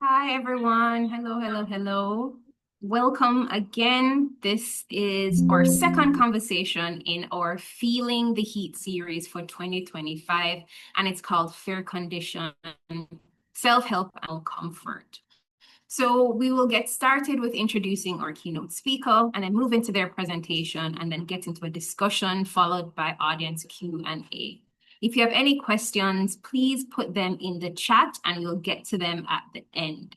Hi, everyone. Hello, hello, hello. Welcome again. This is our second conversation in our Feeling the Heat series for 2025, and it's called Fair Condition, Self-Help and Comfort. So we will get started with introducing our keynote speaker and then move into their presentation and then get into a discussion followed by audience Q&A. If you have any questions, please put them in the chat and we'll get to them at the end.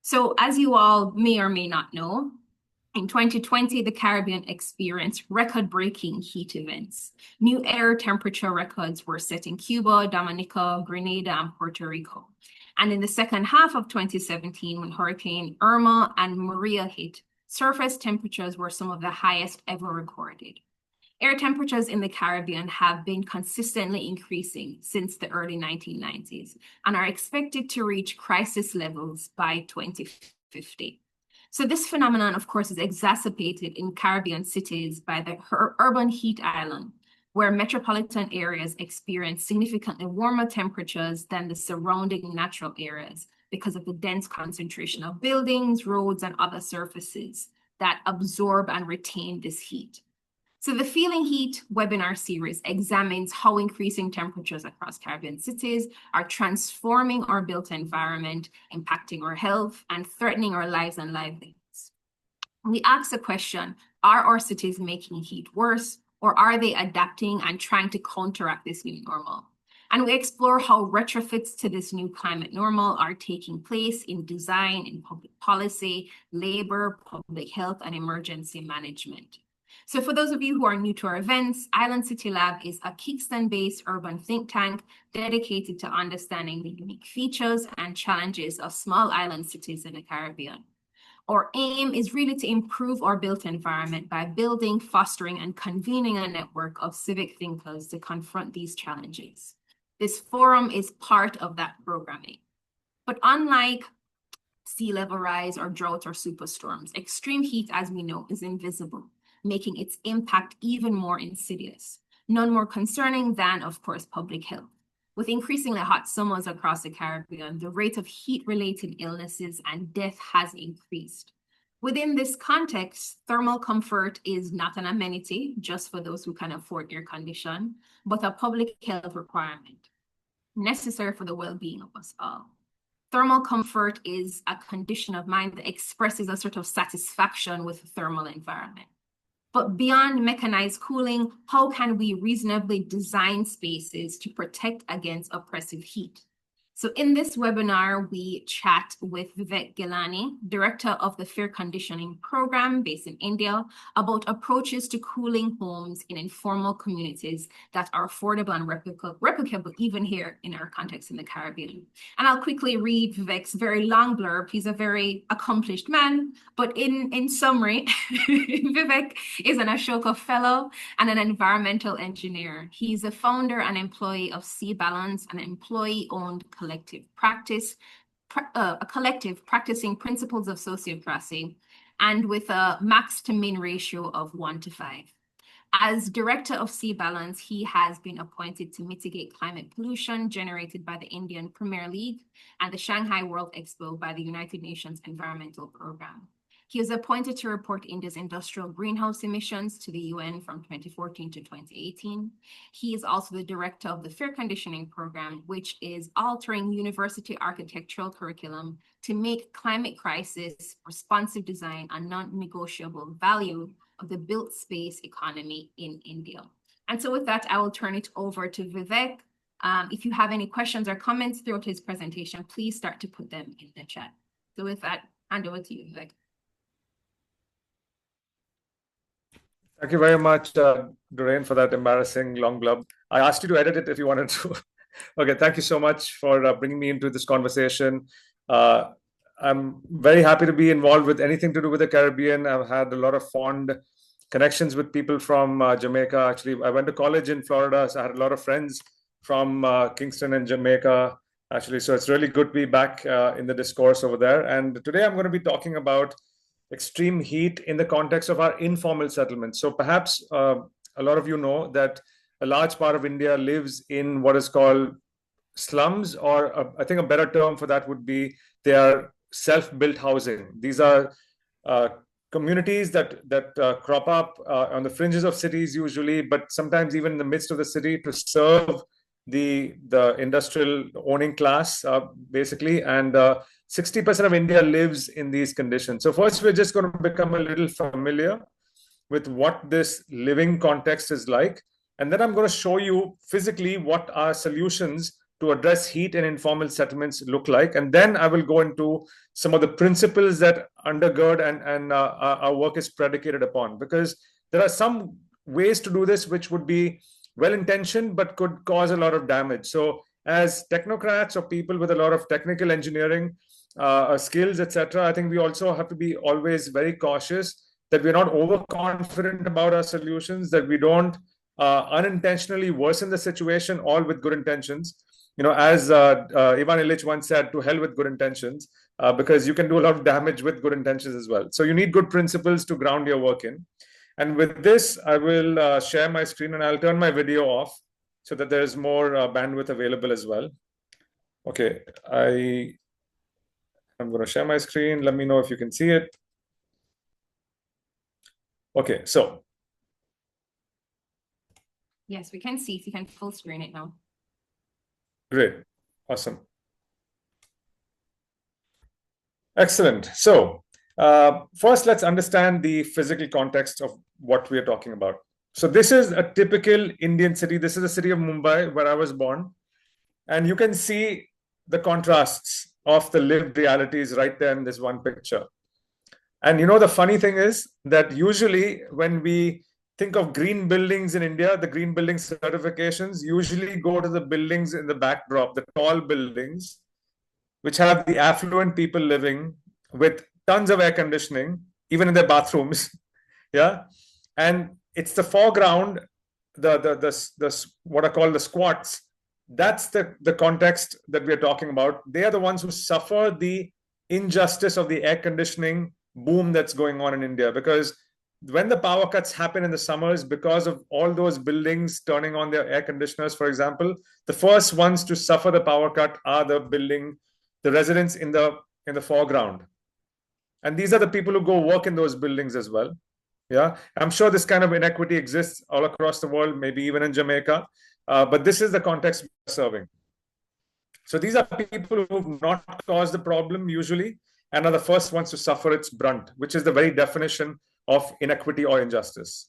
So as you all may or may not know, in 2020, the Caribbean experienced record-breaking heat events. New air temperature records were set in Cuba, Dominica, Grenada, and Puerto Rico. And in the second half of 2017, when Hurricane Irma and Maria hit, surface temperatures were some of the highest ever recorded. Air temperatures in the Caribbean have been consistently increasing since the early 1990s and are expected to reach crisis levels by 2050. So this phenomenon, of course, is exacerbated in Caribbean cities by the urban heat island, where metropolitan areas experience significantly warmer temperatures than the surrounding natural areas because of the dense concentration of buildings, roads, and other surfaces that absorb and retain this heat. So the Feeling Heat webinar series examines how increasing temperatures across Caribbean cities are transforming our built environment, impacting our health, and threatening our lives and livelihoods. We ask the question, are our cities making heat worse, or are they adapting and trying to counteract this new normal? And we explore how retrofits to this new climate normal are taking place in design, in public policy, labor, public health, and emergency management. So for those of you who are new to our events, Island City Lab is a Kingston-based urban think tank dedicated to understanding the unique features and challenges of small island cities in the Caribbean. Our aim is really to improve our built environment by building, fostering, and convening a network of civic thinkers to confront these challenges. This forum is part of that programming. But unlike sea level rise or drought or superstorms, extreme heat, as we know, is invisible, making its impact even more insidious. None more concerning than, of course, public health. With increasingly hot summers across the Caribbean, the rate of heat-related illnesses and death has increased. Within this context, thermal comfort is not an amenity just for those who can afford air condition, but a public health requirement necessary for the well-being of us all. Thermal comfort is a condition of mind that expresses a sort of satisfaction with the thermal environment. But beyond mechanized cooling, how can we reasonably design spaces to protect against oppressive heat? So in this webinar, we chat with Vivek Gilani, director of the Fair Conditioning Program based in India, about approaches to cooling homes in informal communities that are affordable and replicable even here in our context in the Caribbean. And I'll quickly read Vivek's very long blurb. He's a very accomplished man, but in summary, Vivek is an Ashoka Fellow and an environmental engineer. He's a founder and employee of Sea Balance, an employee-owned a collective practicing principles of sociocracy, and with a max to min ratio of 1:5. As director of Sea Balance, he has been appointed to mitigate climate pollution generated by the Indian Premier League and the Shanghai World Expo by the United Nations Environmental Programme. He was appointed to report India's industrial greenhouse emissions to the UN from 2014 to 2018. He is also the director of the Fair Conditioning Program, which is altering university architectural curriculum to make climate crisis responsive design a non-negotiable value of the built space economy in India. And so with that, I will turn it over to Vivek. If you have any questions or comments throughout his presentation, please start to put them in the chat. So with that, hand over to you, Vivek. Thank you very much, Doreen, for that embarrassing long blurb. I asked you to edit it if you wanted to. Okay, thank you so much for bringing me into this conversation. I'm very happy to be involved with anything to do with the Caribbean. I've had a lot of fond connections with people from Jamaica. Actually, I went to college in Florida, so I had a lot of friends from Kingston and Jamaica, actually. So it's really good to be back in the discourse over there. And today I'm going to be talking about extreme heat in the context of our informal settlements. So perhaps a lot of you know that a large part of India lives in what is called slums, or I think a better term for that would be they are self-built housing. These are communities that crop up on the fringes of cities usually, but sometimes even in the midst of the city to serve the industrial owning class, basically. And 60% of India lives in these conditions. So first, we're just going to become a little familiar with what this living context is like. And then I'm going to show you physically what our solutions to address heat in informal settlements look like. And then I will go into some of the principles that undergird and our work is predicated upon. Because there are some ways to do this which would be well-intentioned but could cause a lot of damage. So as technocrats or people with a lot of technical engineering skills, etc., I think we also have to be always very cautious that we're not overconfident about our solutions, that we don't unintentionally worsen the situation, all with good intentions. As Ivan Illich once said, to hell with good intentions, because you can do a lot of damage with good intentions as well. So you need good principles to ground your work in. And with this, I will share my screen and I'll turn my video off so that there's more bandwidth available as well. Okay, I'm going to share my screen. Let me know if you can see it. Okay, so. Yes, we can see. So you can full screen it now. Great. Awesome. Excellent. So first, let's understand the physical context of what we are talking about. So this is a typical Indian city. This is the city of Mumbai, where I was born. And you can see the contrasts of the lived realities right there in this one picture. And the funny thing is that usually when we think of green buildings in India, the green building certifications usually go to the buildings in the backdrop, the tall buildings, which have the affluent people living with tons of air conditioning, even in their bathrooms. Yeah. And it's the foreground, the what I call the squats. That's the context that we're talking about. They are the ones who suffer the injustice of the air conditioning boom that's going on in India, because when the power cuts happen in the summers because of all those buildings turning on their air conditioners, for example, the first ones to suffer the power cut are the residents in the foreground. And these are the people who go work in those buildings as well. Yeah, I'm sure this kind of inequity exists all across the world, maybe even in Jamaica. But this is the context we're serving. So these are people who've not caused the problem usually and are the first ones to suffer its brunt, which is the very definition of inequity or injustice.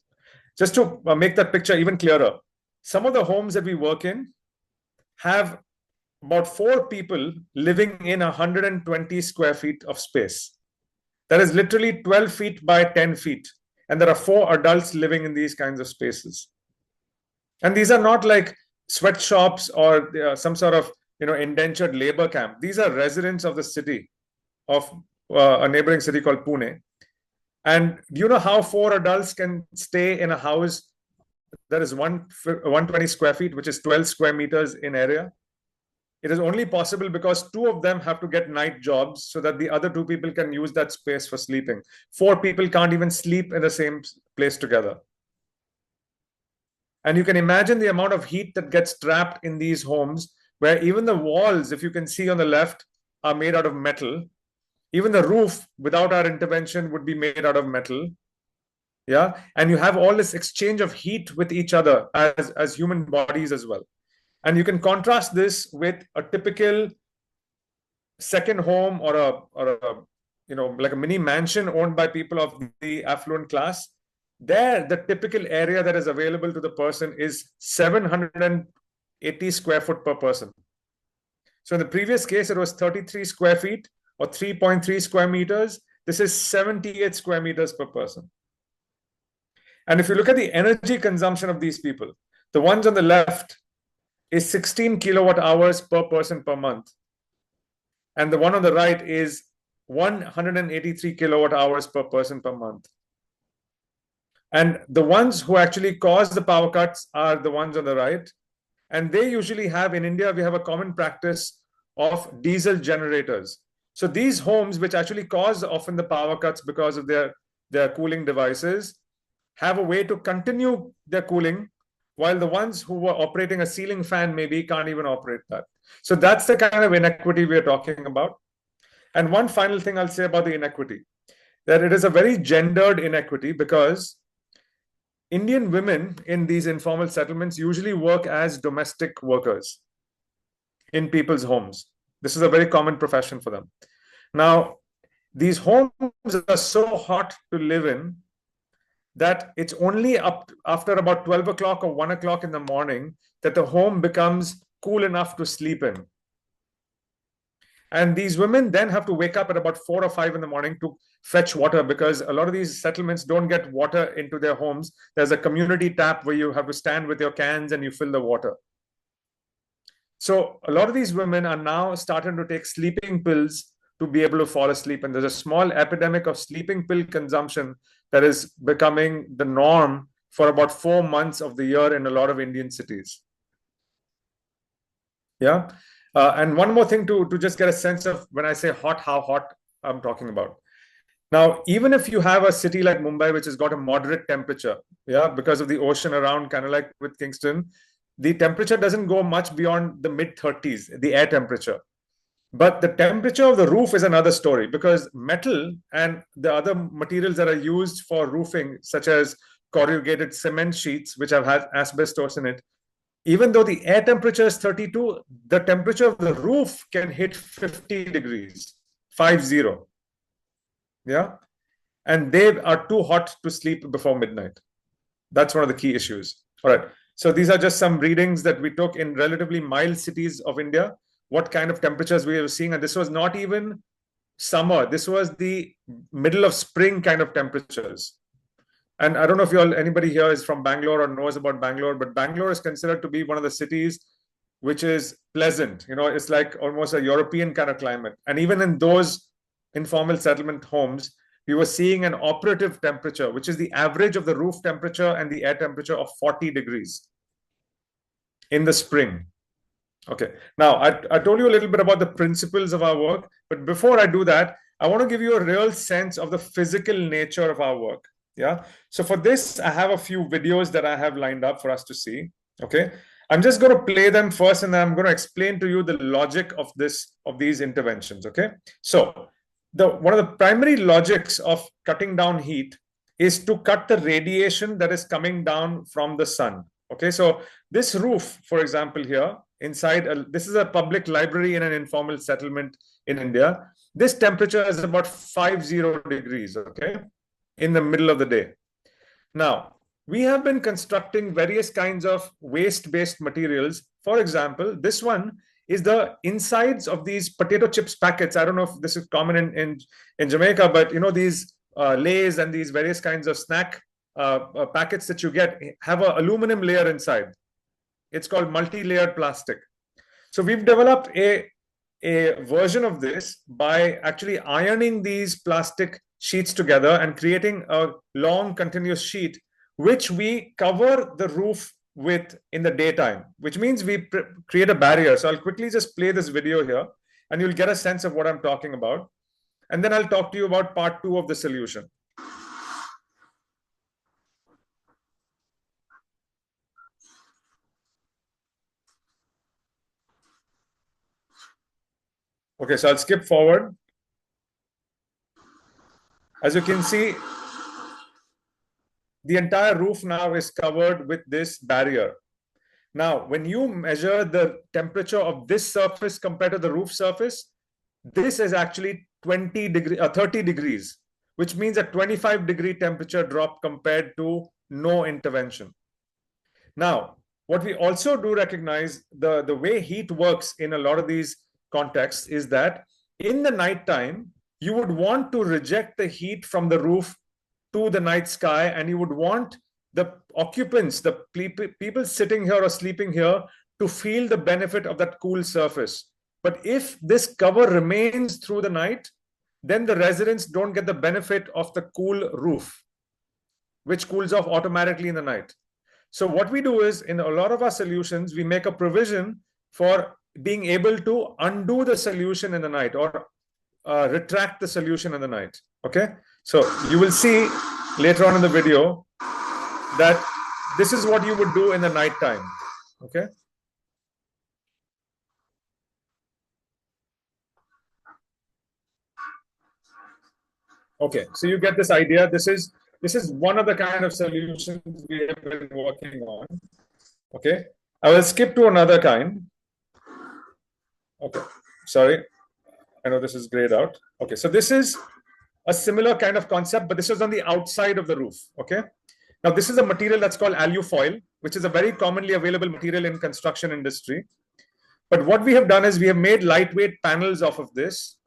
Just to make that picture even clearer, some of the homes that we work in have about 4 people living in 120 square feet of space. That is literally 12 feet by 10 feet. And there are 4 adults living in these kinds of spaces. And these are not like sweatshops or some sort of indentured labor camp. These are residents of the city, of a neighboring city called Pune. And do you know how 4 adults can stay in a house that is 120 square feet, which is 12 square meters in area? It is only possible because 2 of them have to get night jobs so that the other 2 people can use that space for sleeping. 4 people can't even sleep in the same place together. And you can imagine the amount of heat that gets trapped in these homes, where even the walls, if you can see on the left, are made out of metal. Even the roof, without our intervention, would be made out of metal. Yeah. And you have all this exchange of heat with each other as human bodies as well. And you can contrast this with a typical second home or a like a mini mansion owned by people of the affluent class. There, the typical area that is available to the person is 780 square foot per person. So in the previous case, it was 33 square feet or 3.3 square meters. This is 78 square meters per person. And if you look at the energy consumption of these people, the ones on the left is 16 kilowatt hours per person per month. And the one on the right is 183 kilowatt hours per person per month. And the ones who actually cause the power cuts are the ones on the right. And they usually have, in India, we have a common practice of diesel generators. So these homes, which actually cause often the power cuts because of their cooling devices, have a way to continue their cooling, while the ones who were operating a ceiling fan maybe can't even operate that. So that's the kind of inequity we're talking about. And one final thing I'll say about the inequity, that it is a very gendered inequity because Indian women in these informal settlements usually work as domestic workers in people's homes. This is a very common profession for them. Now, these homes are so hot to live in that it's only up after about 12 o'clock or 1 o'clock in the morning that the home becomes cool enough to sleep in. And these women then have to wake up at about 4 or 5 in the morning to fetch water, because a lot of these settlements don't get water into their homes. There's a community tap where you have to stand with your cans and you fill the water. So a lot of these women are now starting to take sleeping pills to be able to fall asleep. And there's a small epidemic of sleeping pill consumption that is becoming the norm for about 4 months of the year in a lot of Indian cities. Yeah. And one more thing to just get a sense of when I say hot, how hot I'm talking about. Now, even if you have a city like Mumbai, which has got a moderate temperature, yeah, because of the ocean around, kind of like with Kingston, the temperature doesn't go much beyond the mid 30s, the air temperature. But the temperature of the roof is another story, because metal and the other materials that are used for roofing, such as corrugated cement sheets, which have had asbestos in it, even though the air temperature is 32, the temperature of the roof can hit 50 degrees, 50. Yeah. And they are too hot to sleep before midnight. That's one of the key issues. All right. So these are just some readings that we took in relatively mild cities of India, what kind of temperatures we were seeing. And this was not even summer. This was the middle of spring kind of temperatures. And I don't know if anybody here is from Bangalore or knows about Bangalore, but Bangalore is considered to be one of the cities which is pleasant. You know, it's like almost a European kind of climate. And even in those informal settlement homes, we were seeing an operative temperature, which is the average of the roof temperature and the air temperature of 40 degrees in the spring. Okay. Now, I told you a little bit about the principles of our work, but before I do that, I want to give you a real sense of the physical nature of our work. Yeah. So for this, I have a few videos that I have lined up for us to see. Okay. I'm just going to play them first, and then I'm going to explain to you the logic of these interventions. Okay. So one of the primary logics of cutting down heat is to cut the radiation that is coming down from the sun. Okay. So this roof, for example, here inside, this is a public library in an informal settlement in India. This temperature is about 50 degrees. Okay, in the middle of the day. Now, we have been constructing various kinds of waste-based materials. For example, this one is the insides of these potato chips packets. I don't know if this is common in Jamaica, but you know, these Lays and these various kinds of snack packets that you get have an aluminum layer inside. It's called multi-layered plastic. So we've developed a version of this by actually ironing these plastic sheets together and creating a long continuous sheet, which we cover the roof with in the daytime, which means we create a barrier. So I'll quickly just play this video here and you'll get a sense of what I'm talking about. And then I'll talk to you about part 2 of the solution. Okay, so I'll skip forward. As you can see, the entire roof now is covered with this barrier. Now, when you measure the temperature of this surface compared to the roof surface, this is actually 30 degrees, which means a 25-degree temperature drop compared to no intervention. Now, what we also do recognize, the way heat works in a lot of these contexts is that in the nighttime, you would want to reject the heat from the roof to the night sky, and you would want the occupants, the people sitting here or sleeping here, to feel the benefit of that cool surface. But if this cover remains through the night, then the residents don't get the benefit of the cool roof, which cools off automatically in the night. So what we do is, in a lot of our solutions, we make a provision for being able to undo the solution in the night, or retract the solution in the night. Okay, so you will see later on in the video that this is what you would do in the night time. Okay. Okay, so you get this idea. This is one of the kind of solutions we have been working on. Okay, I will skip to another kind. Okay, sorry, I know this is grayed out. Okay, so this is a similar kind of concept, but this is on the outside of the roof. Okay, now this is a material that's called alufoil, which is a very commonly available material in construction industry. But what we have done is we have made lightweight panels off of this,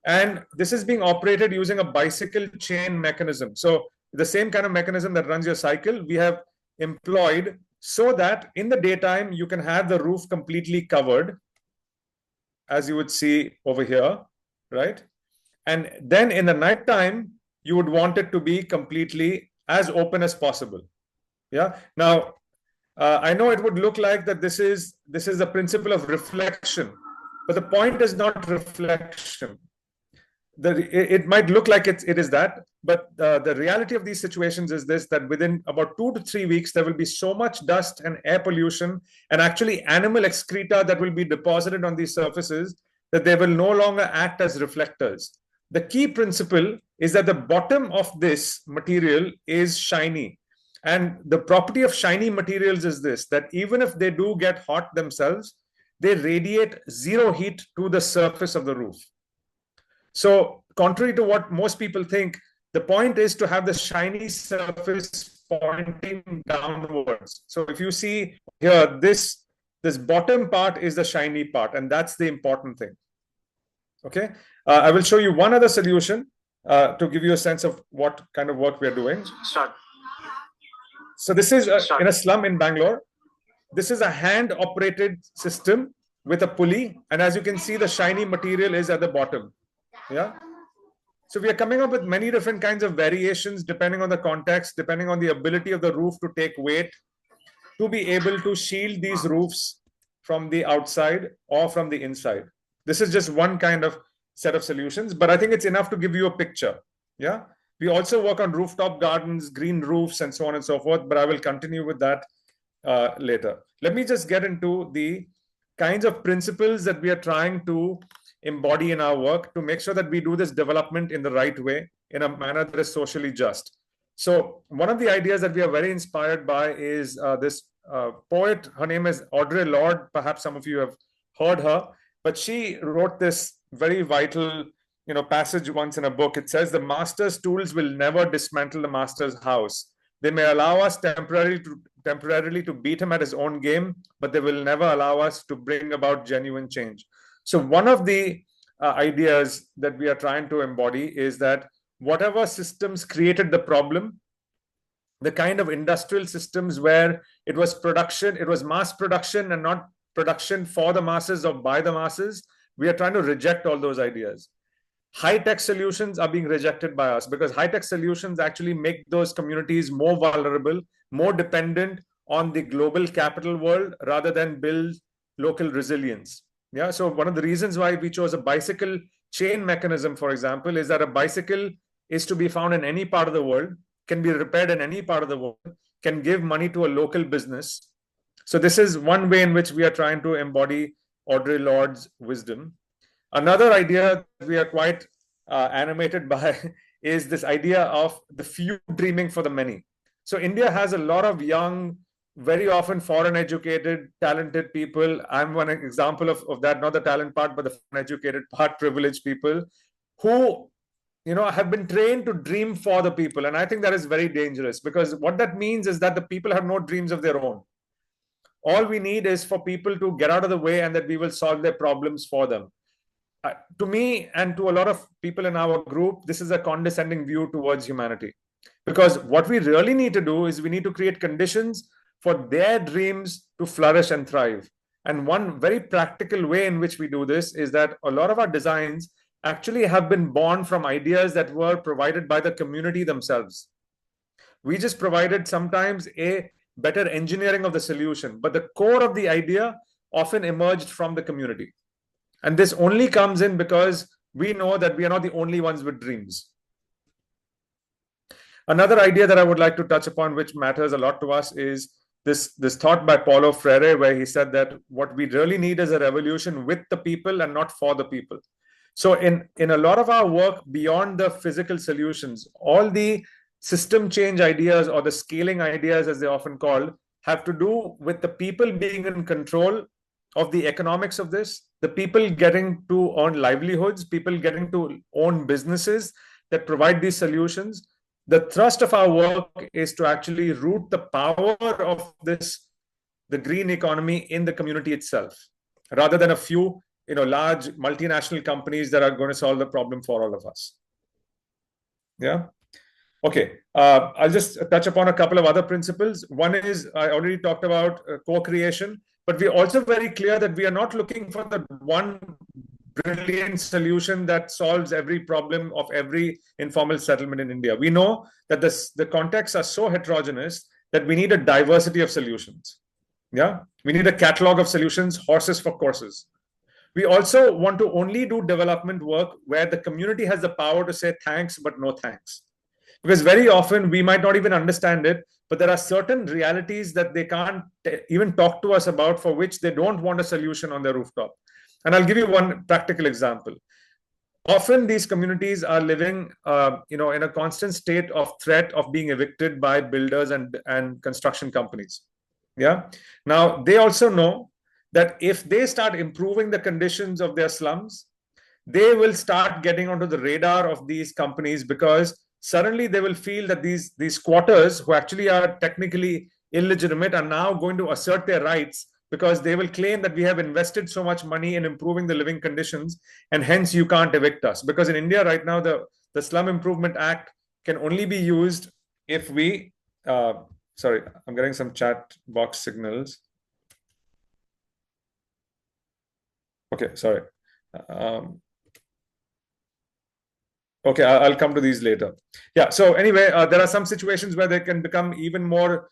and this is being operated using a bicycle chain mechanism. So the same kind of mechanism that runs your cycle, we have employed so that in the daytime you can have the roof completely covered, as you would see over here, right? And then in the nighttime, you would want it to be completely as open as possible. Yeah. Now, I know it would look like that this is the principle of reflection, but the point is not reflection. It might look like it is that, but the reality of these situations is this: that within about 2 to 3 weeks, there will be so much dust and air pollution, and actually animal excreta that will be deposited on these surfaces, that they will no longer act as reflectors. The key principle is that the bottom of this material is shiny. And the property of shiny materials is this: that even if they do get hot themselves, they radiate zero heat to the surface of the roof. So, contrary to what most people think, the point is to have the shiny surface pointing downwards. So, if you see here, this bottom part is the shiny part, and that's the important thing. Okay, I will show you one other solution to give you a sense of what kind of work we are doing. Start. So this is in a slum in Bangalore. This is a hand-operated system with a pulley, and as you can see, the shiny material is at the bottom. Yeah. So we are coming up with many different kinds of variations depending on the context, depending on the ability of the roof to take weight, to be able to shield these roofs from the outside or from the inside. This is just one kind of set of solutions, but I think it's enough to give you a picture. Yeah. We also work on rooftop gardens, green roofs, and so on and so forth, but I will continue with that later. Let me just get into the kinds of principles that we are trying to embody in our work to make sure that we do this development in the right way, in a manner that is socially just. So one of the ideas that we are very inspired by is this poet. Her name is Audre Lorde. Perhaps some of you have heard her, but she wrote this very vital passage once in a book. It says, "The master's tools will never dismantle the master's house. They may allow us temporarily to beat him at his own game, but they will never allow us to bring about genuine change." So one of the ideas that we are trying to embody is that whatever systems created the problem, the kind of industrial systems where it was mass production and not production for the masses or by the masses, we are trying to reject all those ideas. High-tech solutions are being rejected by us because high-tech solutions actually make those communities more vulnerable, more dependent on the global capital world rather than build local resilience. Yeah, so one of the reasons why we chose a bicycle chain mechanism, for example, is that a bicycle is to be found in any part of the world, can be repaired in any part of the world, can give money to a local business. So this is one way in which we are trying to embody Audre Lorde's wisdom. Another idea that we are quite animated by is this idea of the few dreaming for the many. So India has a lot of young, very often foreign educated, talented people. I'm one example of that, not the talent part, but the foreign educated part, privileged people who have been trained to dream for the people. And I think that is very dangerous because what that means is that the people have no dreams of their own. All we need is for people to get out of the way and that we will solve their problems for them. To me and to a lot of people in our group, this is a condescending view towards humanity. Because what we really need to do is we need to create conditions for their dreams to flourish and thrive. And one very practical way in which we do this is that a lot of our designs actually have been born from ideas that were provided by the community themselves. We just provided sometimes a better engineering of the solution, but the core of the idea often emerged from the community. And this only comes in because we know that we are not the only ones with dreams. Another idea that I would like to touch upon, which matters a lot to us, is this thought by Paulo Freire, where he said that what we really need is a revolution with the people and not for the people. So in a lot of our work beyond the physical solutions, all the system change ideas or the scaling ideas, as they're often called, have to do with the people being in control of the economics of this, the people getting to earn livelihoods, people getting to own businesses that provide these solutions. The thrust of our work is to actually root the power of this, the green economy, in the community itself, rather than a few large multinational companies that are going to solve the problem for all of us. Yeah. Okay. I'll just touch upon a couple of other principles. One is, I already talked about co-creation, but we're also very clear that we are not looking for the one brilliant solution that solves every problem of every informal settlement in India. We know that the contexts are so heterogeneous that we need a diversity of solutions. Yeah. We need a catalog of solutions, horses for courses. We also want to only do development work where the community has the power to say thanks, but no thanks. Because very often we might not even understand it, but there are certain realities that they can't even talk to us about, for which they don't want a solution on their rooftop. And I'll give you one practical example. Often these communities are living in a constant state of threat of being evicted by builders and construction companies. Yeah. Now, they also know that if they start improving the conditions of their slums, they will start getting onto the radar of these companies, because suddenly they will feel that these squatters, who actually are technically illegitimate, are now going to assert their rights, because they will claim that we have invested so much money in improving the living conditions, and hence you can't evict us. Because in India right now, the Slum Improvement Act can only be used if we sorry, I'm getting some chat box signals. Okay, sorry. Okay, I'll come to these later. Yeah, so anyway, there are some situations where they can become even more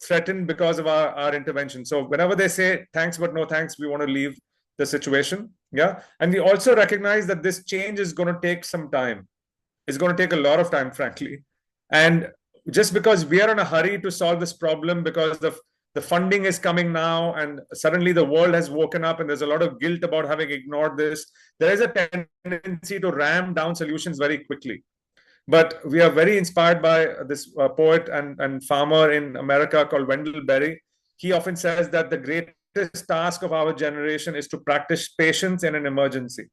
threatened because of our intervention. So whenever they say thanks but no thanks, we want to leave the situation. Yeah, and we also recognize that this change is going to take some time. It's going to take a lot of time, frankly. And just because we are in a hurry to solve this problem, because the funding is coming now, and suddenly the world has woken up and there's a lot of guilt about having ignored this, there is a tendency to ram down solutions very quickly. But we are very inspired by this poet and farmer in America called Wendell Berry. He often says that the greatest task of our generation is to practice patience in an emergency.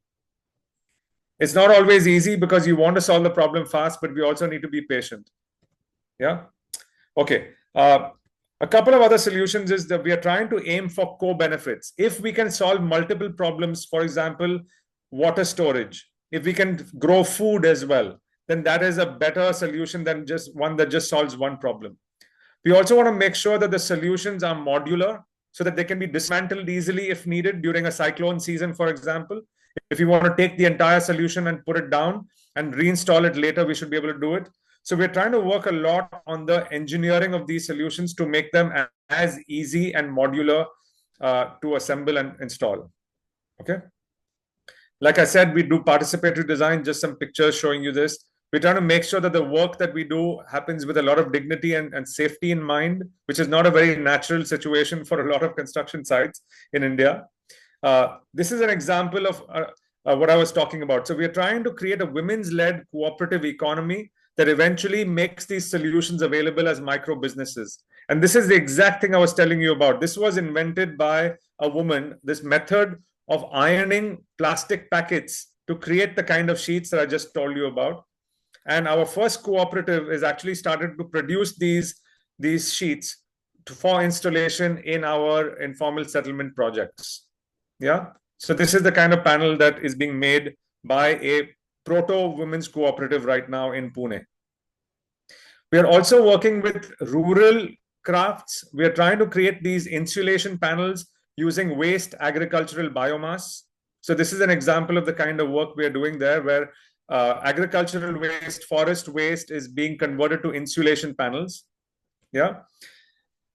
It's not always easy, because you want to solve the problem fast, but we also need to be patient. Yeah. Okay. A couple of other solutions is that we are trying to aim for co-benefits. If we can solve multiple problems, for example, water storage, if we can grow food as well, then that is a better solution than just one that just solves one problem. We also want to make sure that the solutions are modular, so that they can be dismantled easily if needed during a cyclone season, for example. If you want to take the entire solution and put it down and reinstall it later, we should be able to do it. So we're trying to work a lot on the engineering of these solutions to make them as easy and modular to assemble and install. Okay. Like I said, we do participatory design, just some pictures showing you this. We're trying to make sure that the work that we do happens with a lot of dignity and safety in mind, which is not a very natural situation for a lot of construction sites in India. This is an example of what I was talking about. So we're trying to create a women's-led cooperative economy that eventually makes these solutions available as micro businesses. And this is the exact thing I was telling you about. This was invented by a woman, this method of ironing plastic packets to create the kind of sheets that I just told you about. And our first cooperative is actually started to produce these sheets for installation in our informal settlement projects. Yeah. So this is the kind of panel that is being made by a proto-women's cooperative right now in Pune. We are also working with rural crafts. We are trying to create these insulation panels using waste agricultural biomass. So this is an example of the kind of work we are doing there, where agricultural waste, forest waste is being converted to insulation panels. Yeah.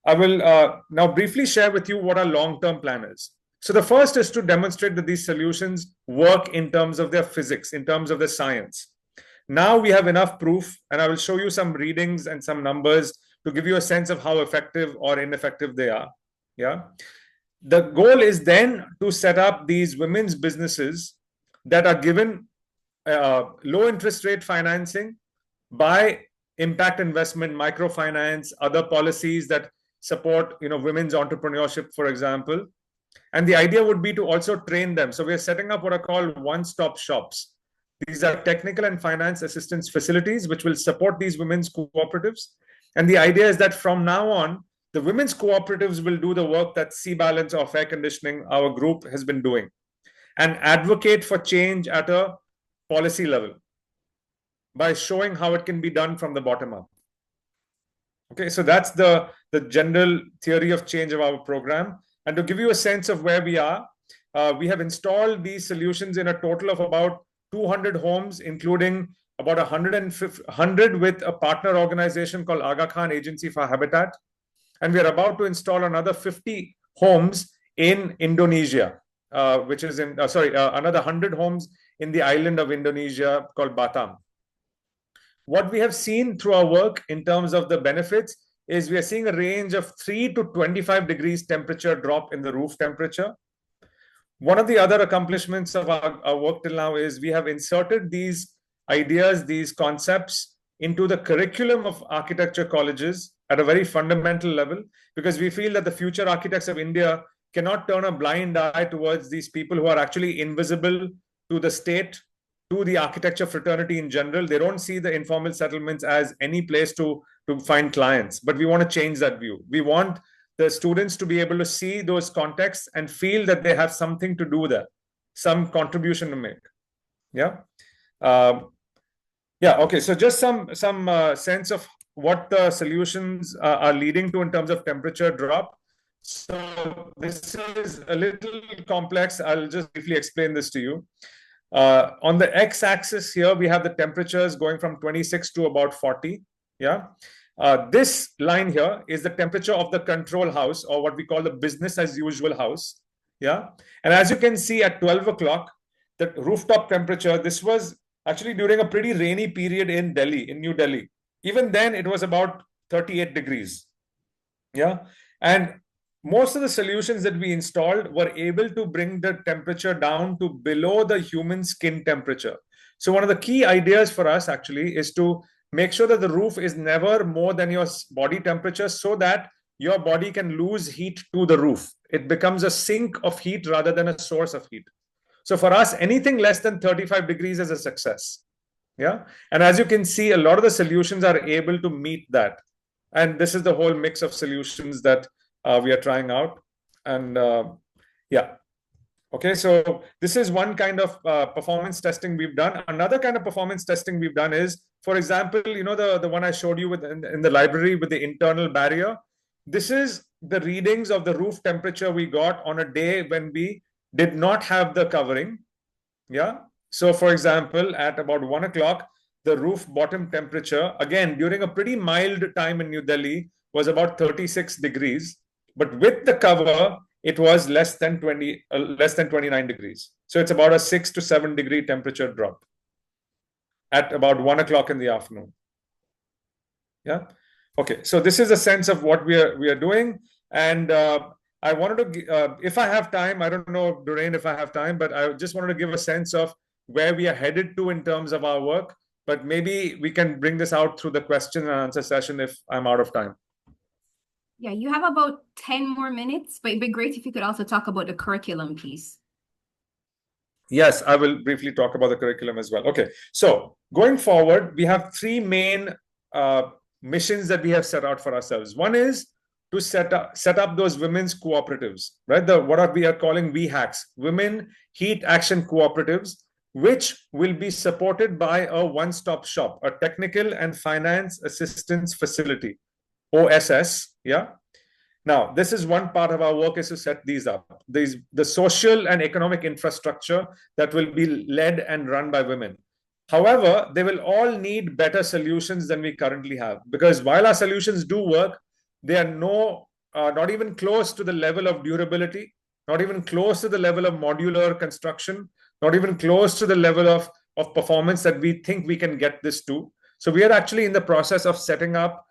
I will now briefly share with you what our long-term plan is. So the first is to demonstrate that these solutions work in terms of their physics, in terms of their science. Now we have enough proof, and I will show you some readings and some numbers to give you a sense of how effective or ineffective they are. Yeah. The goal is then to set up these women's businesses that are given low interest rate financing by impact investment, microfinance, other policies that support women's entrepreneurship, for example. And the idea would be to also train them. So we're setting up what are called one-stop shops. These are technical and finance assistance facilities which will support these women's cooperatives. And the idea is that from now on, the women's cooperatives will do the work that C Balance or Fair Conditioning, our group, has been doing, and advocate for change at a policy level by showing how it can be done from the bottom up. Okay, so that's the general theory of change of our program. And to give you a sense of where we are, we have installed these solutions in a total of about 200 homes, including about 100 with a partner organization called Aga Khan Agency for Habitat. And we are about to install another 50 homes in Indonesia, which is another 100 homes in the island of Indonesia called Batam. What we have seen through our work in terms of the benefits is we are seeing a range of 3 to 25 degrees temperature drop in the roof temperature. One of the other accomplishments of our work till now is we have inserted these ideas, these concepts into the curriculum of architecture colleges at a very fundamental level, because we feel that the future architects of India cannot turn a blind eye towards these people who are actually invisible to the state, to the architecture fraternity in general. They don't see the informal settlements as any place to find clients, but we want to change that view. We want the students to be able to see those contexts and feel that they have something to do there, some contribution to make. Yeah. Okay. So just some sense of what the solutions are leading to in terms of temperature drop. So this is a little complex. I'll just briefly explain this to you. On the x-axis here, we have the temperatures going from 26 to about 40. Yeah. This line here is the temperature of the control house, or what we call the business as usual house. Yeah. And as you can see at 12 o'clock, the rooftop temperature, this was actually during a pretty rainy period in Delhi, in New Delhi. Even then, it was about 38 degrees. Yeah. And most of the solutions that we installed were able to bring the temperature down to below the human skin temperature. So one of the key ideas for us actually is to make sure that the roof is never more than your body temperature, so that your body can lose heat to the roof. It becomes a sink of heat rather than a source of heat. So for us, anything less than 35 degrees is a success. Yeah. And as you can see, a lot of the solutions are able to meet that. And this is the whole mix of solutions that we are trying out. And yeah. Okay, so this is one kind of performance testing we've done. Another kind of performance testing we've done is, for example, the one I showed you in the library with the internal barrier. This is the readings of the roof temperature we got on a day when we did not have the covering. Yeah. So for example, at about 1 o'clock, the roof bottom temperature, again, during a pretty mild time in New Delhi, was about 36 degrees. But with the cover, it was less than 29 degrees. So it's about a 6 to 7 degree temperature drop at about 1 o'clock in the afternoon. Yeah. Okay. So this is a sense of what we are doing. And I wanted to, if I have time, I don't know, Doreen, if I have time, but I just wanted to give a sense of where we are headed to in terms of our work. But maybe we can bring this out through the question and answer session if I'm out of time. Yeah, you have about 10 more minutes, but it'd be great if you could also talk about the curriculum piece. Yes, I will briefly talk about the curriculum as well. Okay, so going forward, we have three main missions that we have set out for ourselves. One is to set up those women's cooperatives, right? What we are calling WHACs, Women Heat Action Cooperatives, which will be supported by a one-stop shop, a technical and finance assistance facility, OSS. Yeah. Now, this is one part of our work, is to set these up. The social and economic infrastructure that will be led and run by women. However, they will all need better solutions than we currently have, because while our solutions do work, they are not even close to the level of durability, not even close to the level of modular construction, not even close to the level of performance that we think we can get this to. So we are actually in the process of setting up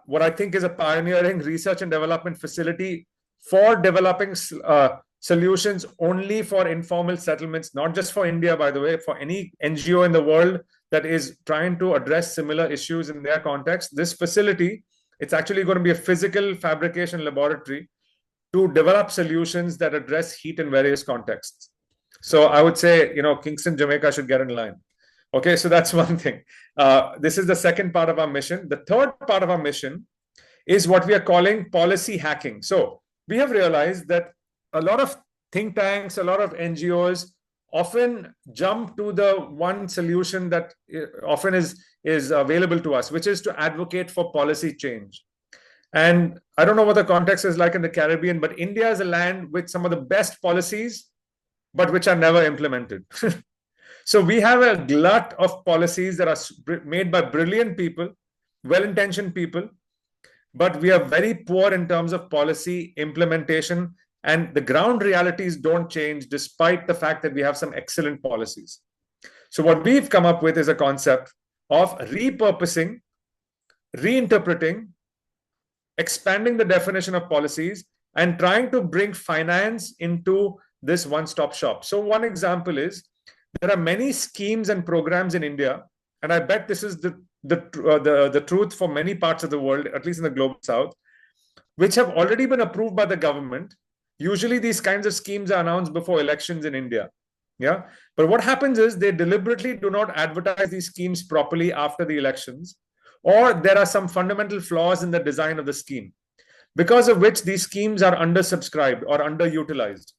what I think is a pioneering research and development facility for developing solutions only for informal settlements, not just for India, by the way, for any NGO in the world that is trying to address similar issues in their context. This facility, it's actually going to be a physical fabrication laboratory to develop solutions that address heat in various contexts. So I would say, Kingston, Jamaica should get in line. Okay, so that's one thing. This is the second part of our mission. The third part of our mission is what we are calling policy hacking. So we have realized that a lot of think tanks, a lot of NGOs often jump to the one solution that often is available to us, which is to advocate for policy change. And I don't know what the context is like in the Caribbean, but India is a land with some of the best policies, but which are never implemented. So we have a glut of policies that are made by brilliant people, well-intentioned people, but we are very poor in terms of policy implementation, and the ground realities don't change despite the fact that we have some excellent policies. So what we've come up with is a concept of repurposing, reinterpreting, expanding the definition of policies, and trying to bring finance into this one-stop shop. So one example is there are many schemes and programs in India, and I bet this is the truth for many parts of the world, at least in the global south, which have already been approved by the government. Usually these kinds of schemes are announced before elections in India. Yeah. But what happens is they deliberately do not advertise these schemes properly after the elections, or there are some fundamental flaws in the design of the scheme, because of which these schemes are undersubscribed or underutilized.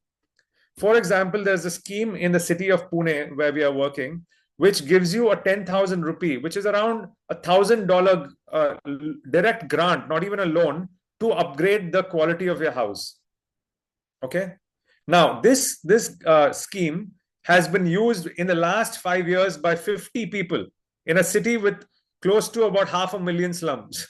For example, there's a scheme in the city of Pune where we are working, which gives you a 10,000 rupee, which is around $1,000 direct grant, not even a loan, to upgrade the quality of your house. Okay. Now, this scheme has been used in the last 5 years by 50 people in a city with close to about 500,000 slums.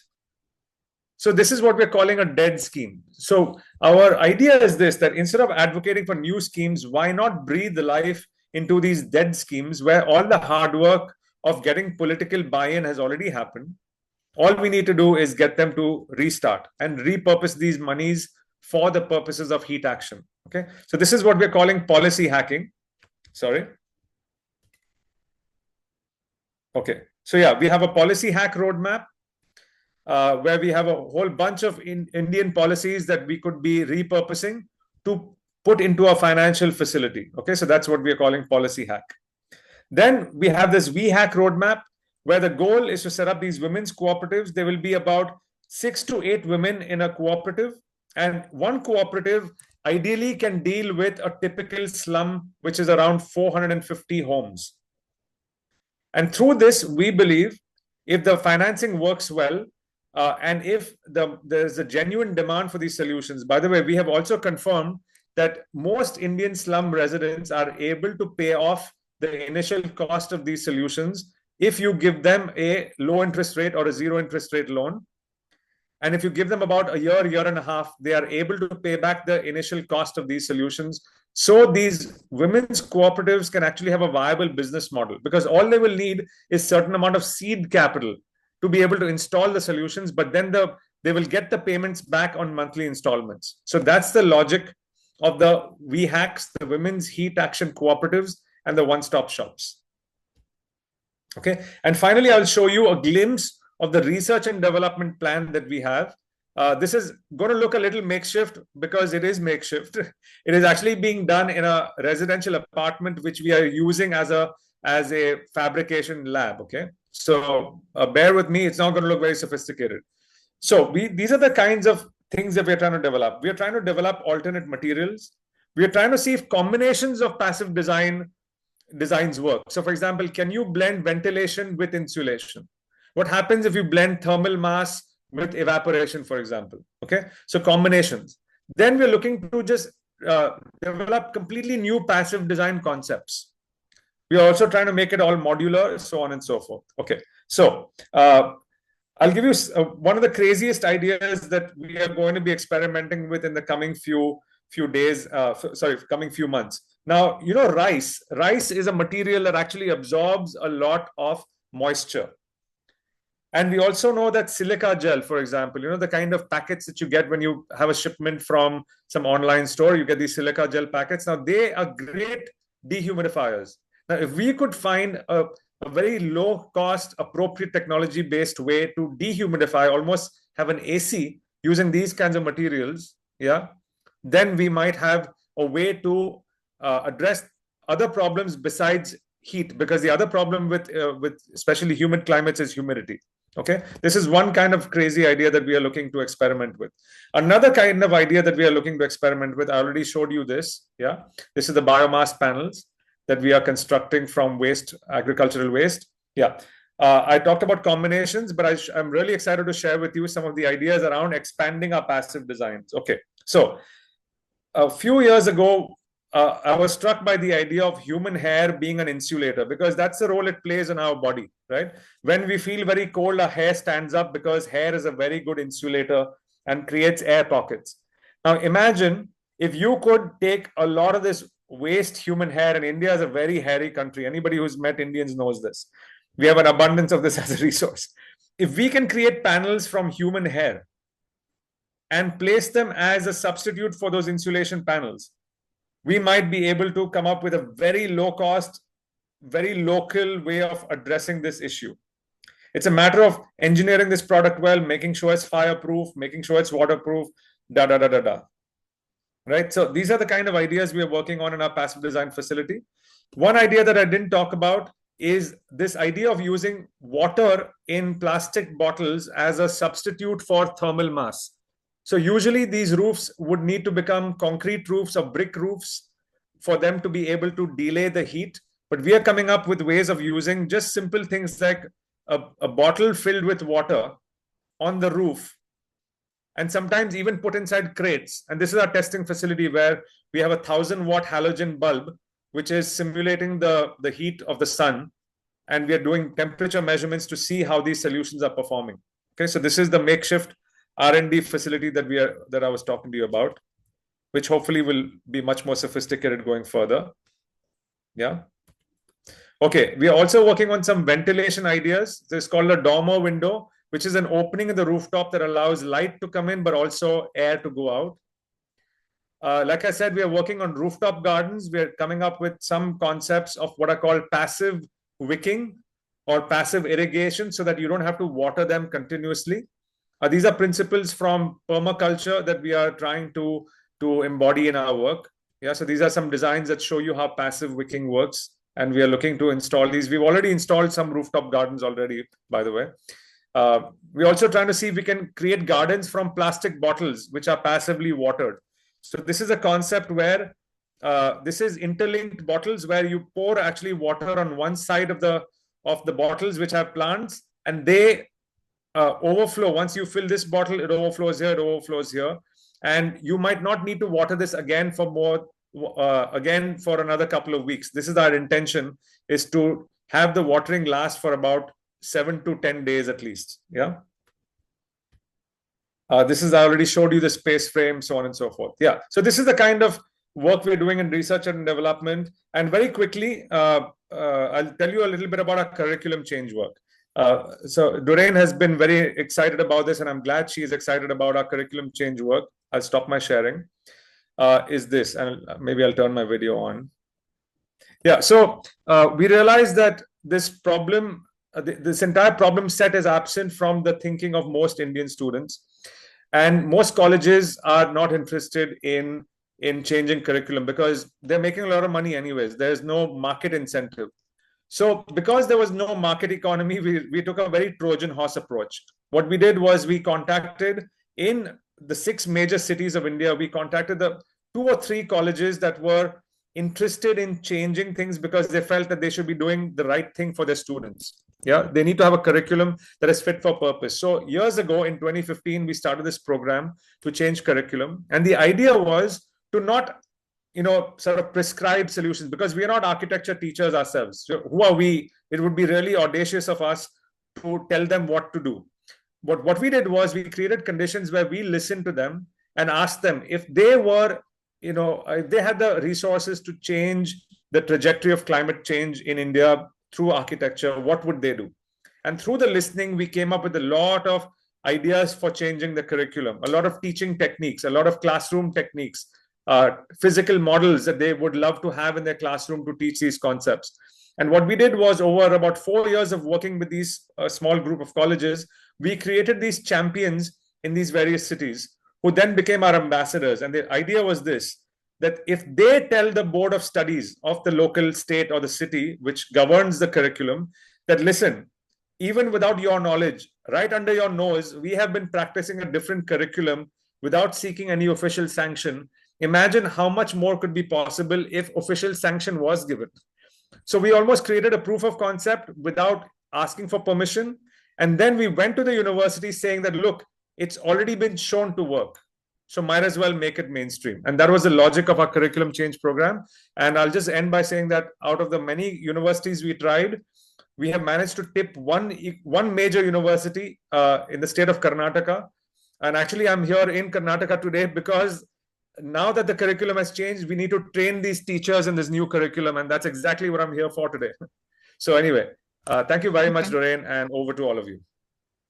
So this is what we're calling a dead scheme. So our idea is this, that instead of advocating for new schemes, why not breathe life into these dead schemes where all the hard work of getting political buy-in has already happened? All we need to do is get them to restart and repurpose these monies for the purposes of heat action. Okay, so this is what we're calling policy hacking. Sorry. Okay, so yeah, we have a policy hack roadmap where we have a whole bunch of Indian policies that we could be repurposing to put into a financial facility. Okay, so that's what we are calling policy hack. Then we have this VHack roadmap where the goal is to set up these women's cooperatives. There will be about 6 to 8 women in a cooperative, and one cooperative ideally can deal with a typical slum, which is around 450 homes. And through this, we believe if the financing works well, and if there's a genuine demand for these solutions. By the way, we have also confirmed that most Indian slum residents are able to pay off the initial cost of these solutions if you give them a low interest rate or a zero interest rate loan. And if you give them about a year and a half, they are able to pay back the initial cost of these solutions. So these women's cooperatives can actually have a viable business model, because all they will need is certain amount of seed capital to be able to install the solutions, but then they will get the payments back on monthly installments. So that's the logic of the VHACs, the Women's Heat Action Cooperatives, and the one-stop shops. Okay, and finally, I'll show you a glimpse of the research and development plan that we have. This is going to look a little makeshift because it is makeshift. It is actually being done in a residential apartment, which we are using as a fabrication lab. Okay, so bear with me, it's not going to look very sophisticated. So these are the kinds of things that we're trying to develop. We are trying to develop alternate materials. We are trying to see if combinations of passive designs work. So for example, can you blend ventilation with insulation? What happens if you blend thermal mass with evaporation, for example? Okay, so combinations. Then we're looking to just develop completely new passive design concepts. We are also trying to make it all modular, so on and so forth. Okay, so I'll give you one of the craziest ideas that we are going to be experimenting with in the coming few days, coming few months. Now, you know, rice is a material that actually absorbs a lot of moisture. And we also know that silica gel, for example, the kind of packets that you get when you have a shipment from some online store, you get these silica gel packets. Now, they are great dehumidifiers. Now, if we could find a very low cost, appropriate technology based way to dehumidify, almost have an AC using these kinds of materials, yeah, then we might have a way to address other problems besides heat, because the other problem with especially humid climates is humidity. Okay, this is one kind of crazy idea that we are looking to experiment with. Another kind of idea that we are looking to experiment with, I already showed you this. Yeah, this is the biomass panels that we are constructing from waste, agricultural waste. Yeah, I talked about combinations, but I'm really excited to share with you some of the ideas around expanding our passive designs. Okay, so a few years ago, I was struck by the idea of human hair being an insulator, because that's the role it plays in our body, right? When we feel very cold, our hair stands up because hair is a very good insulator and creates air pockets. Now, imagine if you could take a lot of this waste human hair, and India is a very hairy country. Anybody who's met Indians knows this. We have an abundance of this as a resource. If we can create panels from human hair and place them as a substitute for those insulation panels, we might be able to come up with a very low cost, very local way of addressing this issue. It's a matter of engineering this product well, making sure it's fireproof, making sure it's waterproof, da da da da da. Right? So these are the kind of ideas we are working on in our passive design facility. One idea that I didn't talk about is this idea of using water in plastic bottles as a substitute for thermal mass. So usually these roofs would need to become concrete roofs or brick roofs for them to be able to delay the heat. But we are coming up with ways of using just simple things like a bottle filled with water on the roof, and sometimes even put inside crates. And this is our testing facility where we have a 1,000-watt halogen bulb, which is simulating the heat of the sun. And we are doing temperature measurements to see how these solutions are performing. Okay, so this is the makeshift R&D facility that I was talking to you about, which hopefully will be much more sophisticated going further. Yeah. Okay, we are also working on some ventilation ideas. This is called a dormer window, which is an opening in the rooftop that allows light to come in, but also air to go out. Like I said, we are working on rooftop gardens. We are coming up with some concepts of what are called passive wicking or passive irrigation, so that you don't have to water them continuously. These are principles from permaculture that we are trying to embody in our work. Yeah, so these are some designs that show you how passive wicking works, and we are looking to install these. We've already installed some rooftop gardens already, by the way. We're also trying to see if we can create gardens from plastic bottles, which are passively watered. So this is a concept where this is interlinked bottles where you pour actually water on one side of the bottles which have plants, and they overflow. Once you fill this bottle, it overflows here, it overflows here, and you might not need to water this again for another couple of weeks. This is our intention, is to have the watering last for about 7 to 10 days at least. Yeah. This is, I already showed you the space frame, so on and so forth. Yeah. So this is the kind of work we're doing in research and development. And very quickly, I'll tell you a little bit about our curriculum change work. So Doreen has been very excited about this, and I'm glad she is excited about our curriculum change work. I'll stop my sharing. Is this, and maybe I'll turn my video on. Yeah, so we realized that this problem, this entire problem set is absent from the thinking of most Indian students. And most colleges are not interested in changing curriculum because they're making a lot of money anyways. There's no market incentive. So because there was no market economy, we took a very Trojan horse approach. What we did was we contacted, in the 6 major cities of India, we contacted the 2 or 3 colleges that were interested in changing things because they felt that they should be doing the right thing for their students. Yeah, they need to have a curriculum that is fit for purpose. So years ago, in 2015, we started this program to change curriculum. And the idea was to not sort of prescribe solutions, because we are not architecture teachers ourselves. So who are we? It would be really audacious of us to tell them what to do. But what we did was we created conditions where we listened to them and asked them if they were, if they had the resources to change the trajectory of climate change in India through architecture, what would they do? And through the listening, we came up with a lot of ideas for changing the curriculum, a lot of teaching techniques, a lot of classroom techniques, physical models that they would love to have in their classroom to teach these concepts. And what we did was, over about 4 years of working with these small group of colleges, we created these champions in these various cities who then became our ambassadors. And the idea was this, that if they tell the board of studies of the local state or the city which governs the curriculum that, listen, even without your knowledge, right under your nose, we have been practicing a different curriculum without seeking any official sanction. Imagine how much more could be possible if official sanction was given. So we almost created a proof of concept without asking for permission. And then we went to the university saying that, look, it's already been shown to work. So might as well make it mainstream. And that was the logic of our curriculum change program. And I'll just end by saying that out of the many universities we tried, we have managed to tip one major university in the state of Karnataka. And actually, I'm here in Karnataka today because now that the curriculum has changed, we need to train these teachers in this new curriculum. And that's exactly what I'm here for today. So anyway, thank you very much, Doreen, and over to all of you.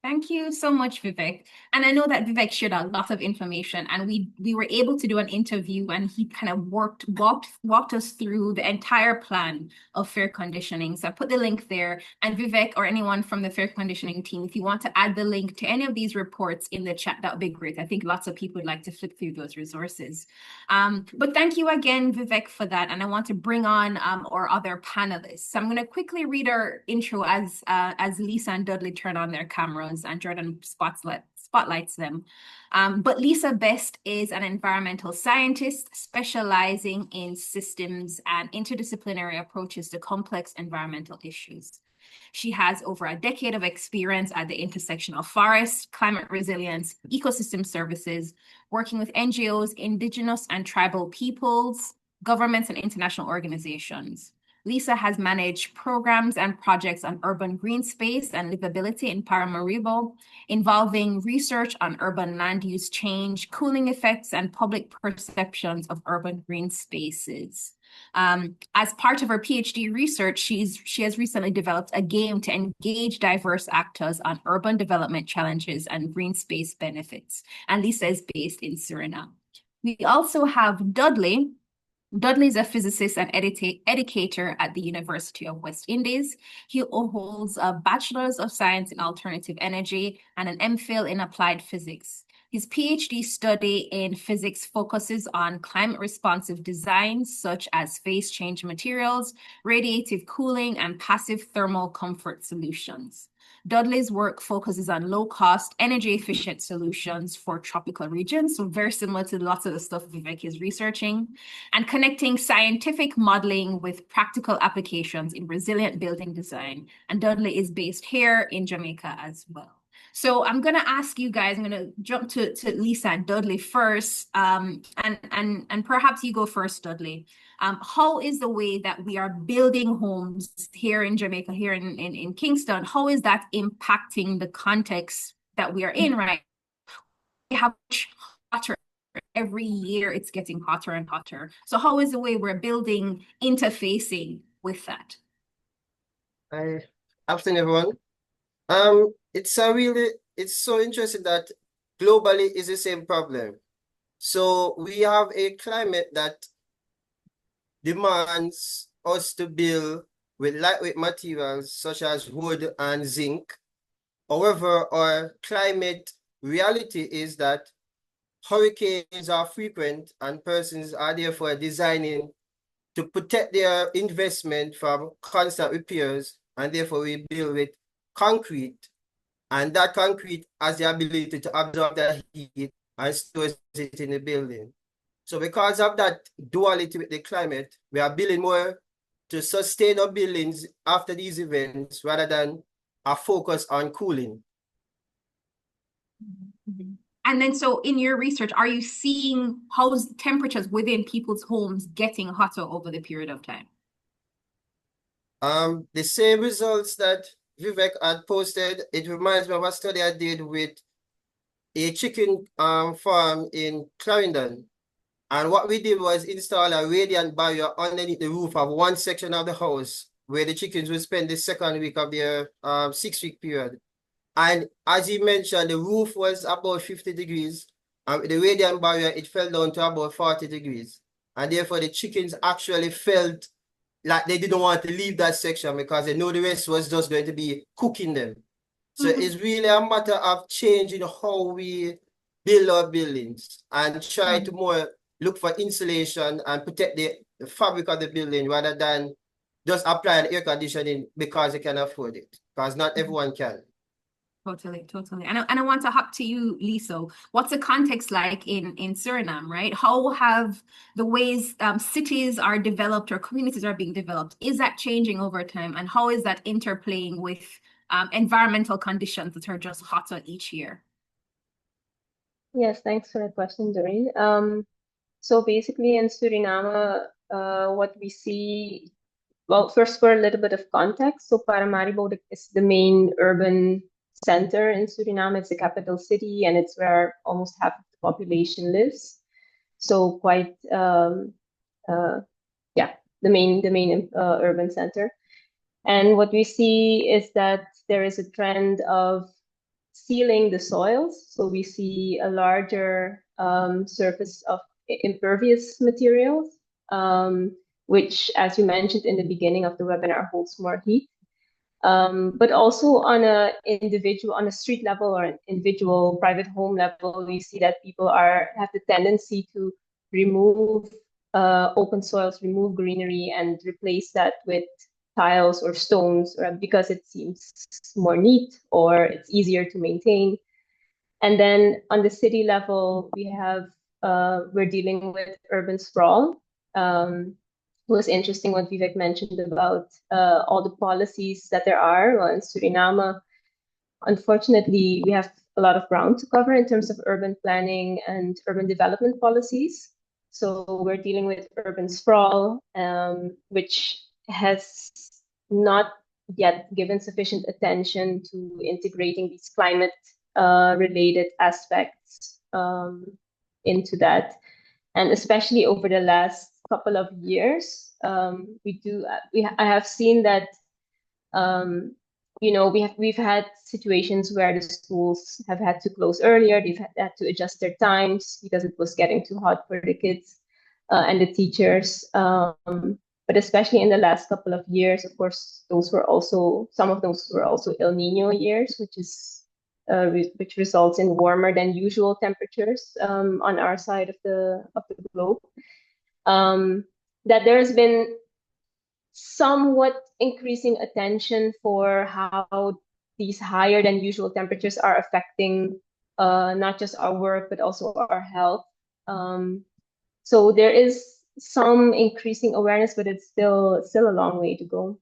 Thank you so much, Vivek. And I know that Vivek shared a lot of information, and we were able to do an interview, and he kind of walked us through the entire plan of fair conditioning. So I put the link there, and Vivek or anyone from the fair conditioning team, if you want to add the link to any of these reports in the chat, that would be great. I think lots of people would like to flip through those resources. But thank you again, Vivek, for that. And I want to bring on our other panelists. So I'm going to quickly read our intro as Lisa and Dudley turn on their cameras and Jordan spotlights them. But Lisa Best is an environmental scientist specializing in systems and interdisciplinary approaches to complex environmental issues. She has over a decade of experience at the intersection of forest, climate resilience, ecosystem services, working with NGOs, indigenous and tribal peoples, governments, and international organizations. Lisa has managed programs and projects on urban green space and livability in Paramaribo, involving research on urban land use change, cooling effects, and public perceptions of urban green spaces. As part of her PhD research, she has recently developed a game to engage diverse actors on urban development challenges and green space benefits. And Lisa is based in Suriname. We also have Dudley. Dudley is a physicist and educator at the University of West Indies. He holds a Bachelor's of Science in Alternative Energy and an MPhil in Applied Physics. His PhD study in physics focuses on climate-responsive designs, such as phase change materials, radiative cooling, and passive thermal comfort solutions. Dudley's work focuses on low-cost, energy-efficient solutions for tropical regions, so very similar to lots of the stuff Vivek is researching, and connecting scientific modeling with practical applications in resilient building design. And Dudley is based here in Jamaica as well. So I'm going to ask you guys, I'm going to jump to Lisa and Dudley first, and perhaps you go first, Dudley. How is the way that we are building homes here in Jamaica, here in Kingston, how is that impacting the context that we are in right now? We have hotter every year, it's getting hotter and hotter. So how is the way we're building interfacing with that? Afternoon, everyone. It's so interesting that globally is the same problem. So we have a climate that demands us to build with lightweight materials such as wood and zinc. However, our climate reality is that hurricanes are frequent and persons are therefore designing to protect their investment from constant repairs, and therefore we build with concrete, and that concrete has the ability to absorb the heat and stores it in the building. So because of that duality with the climate, we are building more to sustain our buildings after these events rather than a focus on cooling. And then, so in your research, are you seeing how temperatures within people's homes getting hotter over the period of time? The same results that Vivek had posted, it reminds me of a study I did with a chicken farm in Clarendon. And what we did was install a radiant barrier underneath the roof of one section of the house where the chickens will spend the second week of their 6-week period. And as he mentioned, the roof was about 50 degrees. And the radiant barrier, it fell down to about 40 degrees. And therefore, the chickens actually felt like they didn't want to leave that section because they know the rest was just going to be cooking them. So it's really a matter of changing how we build our buildings and try to more look for insulation and protect the fabric of the building rather than just applying air conditioning because they can afford it. Because not everyone can. Totally, totally. And I want to hop to you, Lisa. What's the context like in Suriname, right? How have the ways cities are developed or communities are being developed, is that changing over time? And how is that interplaying with environmental conditions that are just hotter each year? Yes, thanks for that question, Doreen. So basically in Suriname, what we see, well, first for a little bit of context. So Paramaribo is the main urban center in Suriname. It's the capital city, and it's where almost half of the population lives. So quite, the main urban center. And what we see is that there is a trend of sealing the soils. So we see a larger surface of impervious materials, which, as you mentioned in the beginning of the webinar, holds more heat. But also on a street level or an individual private home level, we see that people have the tendency to remove open soils, remove greenery, and replace that with tiles or stones, or because it seems more neat or it's easier to maintain. And then on the city level, we're dealing with urban sprawl. It was interesting what Vivek mentioned about all the policies that there are. Well, in Suriname, unfortunately, we have a lot of ground to cover in terms of urban planning and urban development policies. So we're dealing with urban sprawl, which has not yet given sufficient attention to integrating these climate related aspects into that. And especially over the last couple of years, I have seen that we've had situations where the schools have had to close earlier. They've had to adjust their times because it was getting too hot for the kids and the teachers. But especially in the last couple of years, of course, some of those were also El Nino years, which results in warmer than usual temperatures on our side of the globe. That there has been somewhat increasing attention for how these higher than usual temperatures are affecting not just our work, but also our health. So there is some increasing awareness, but it's still a long way to go.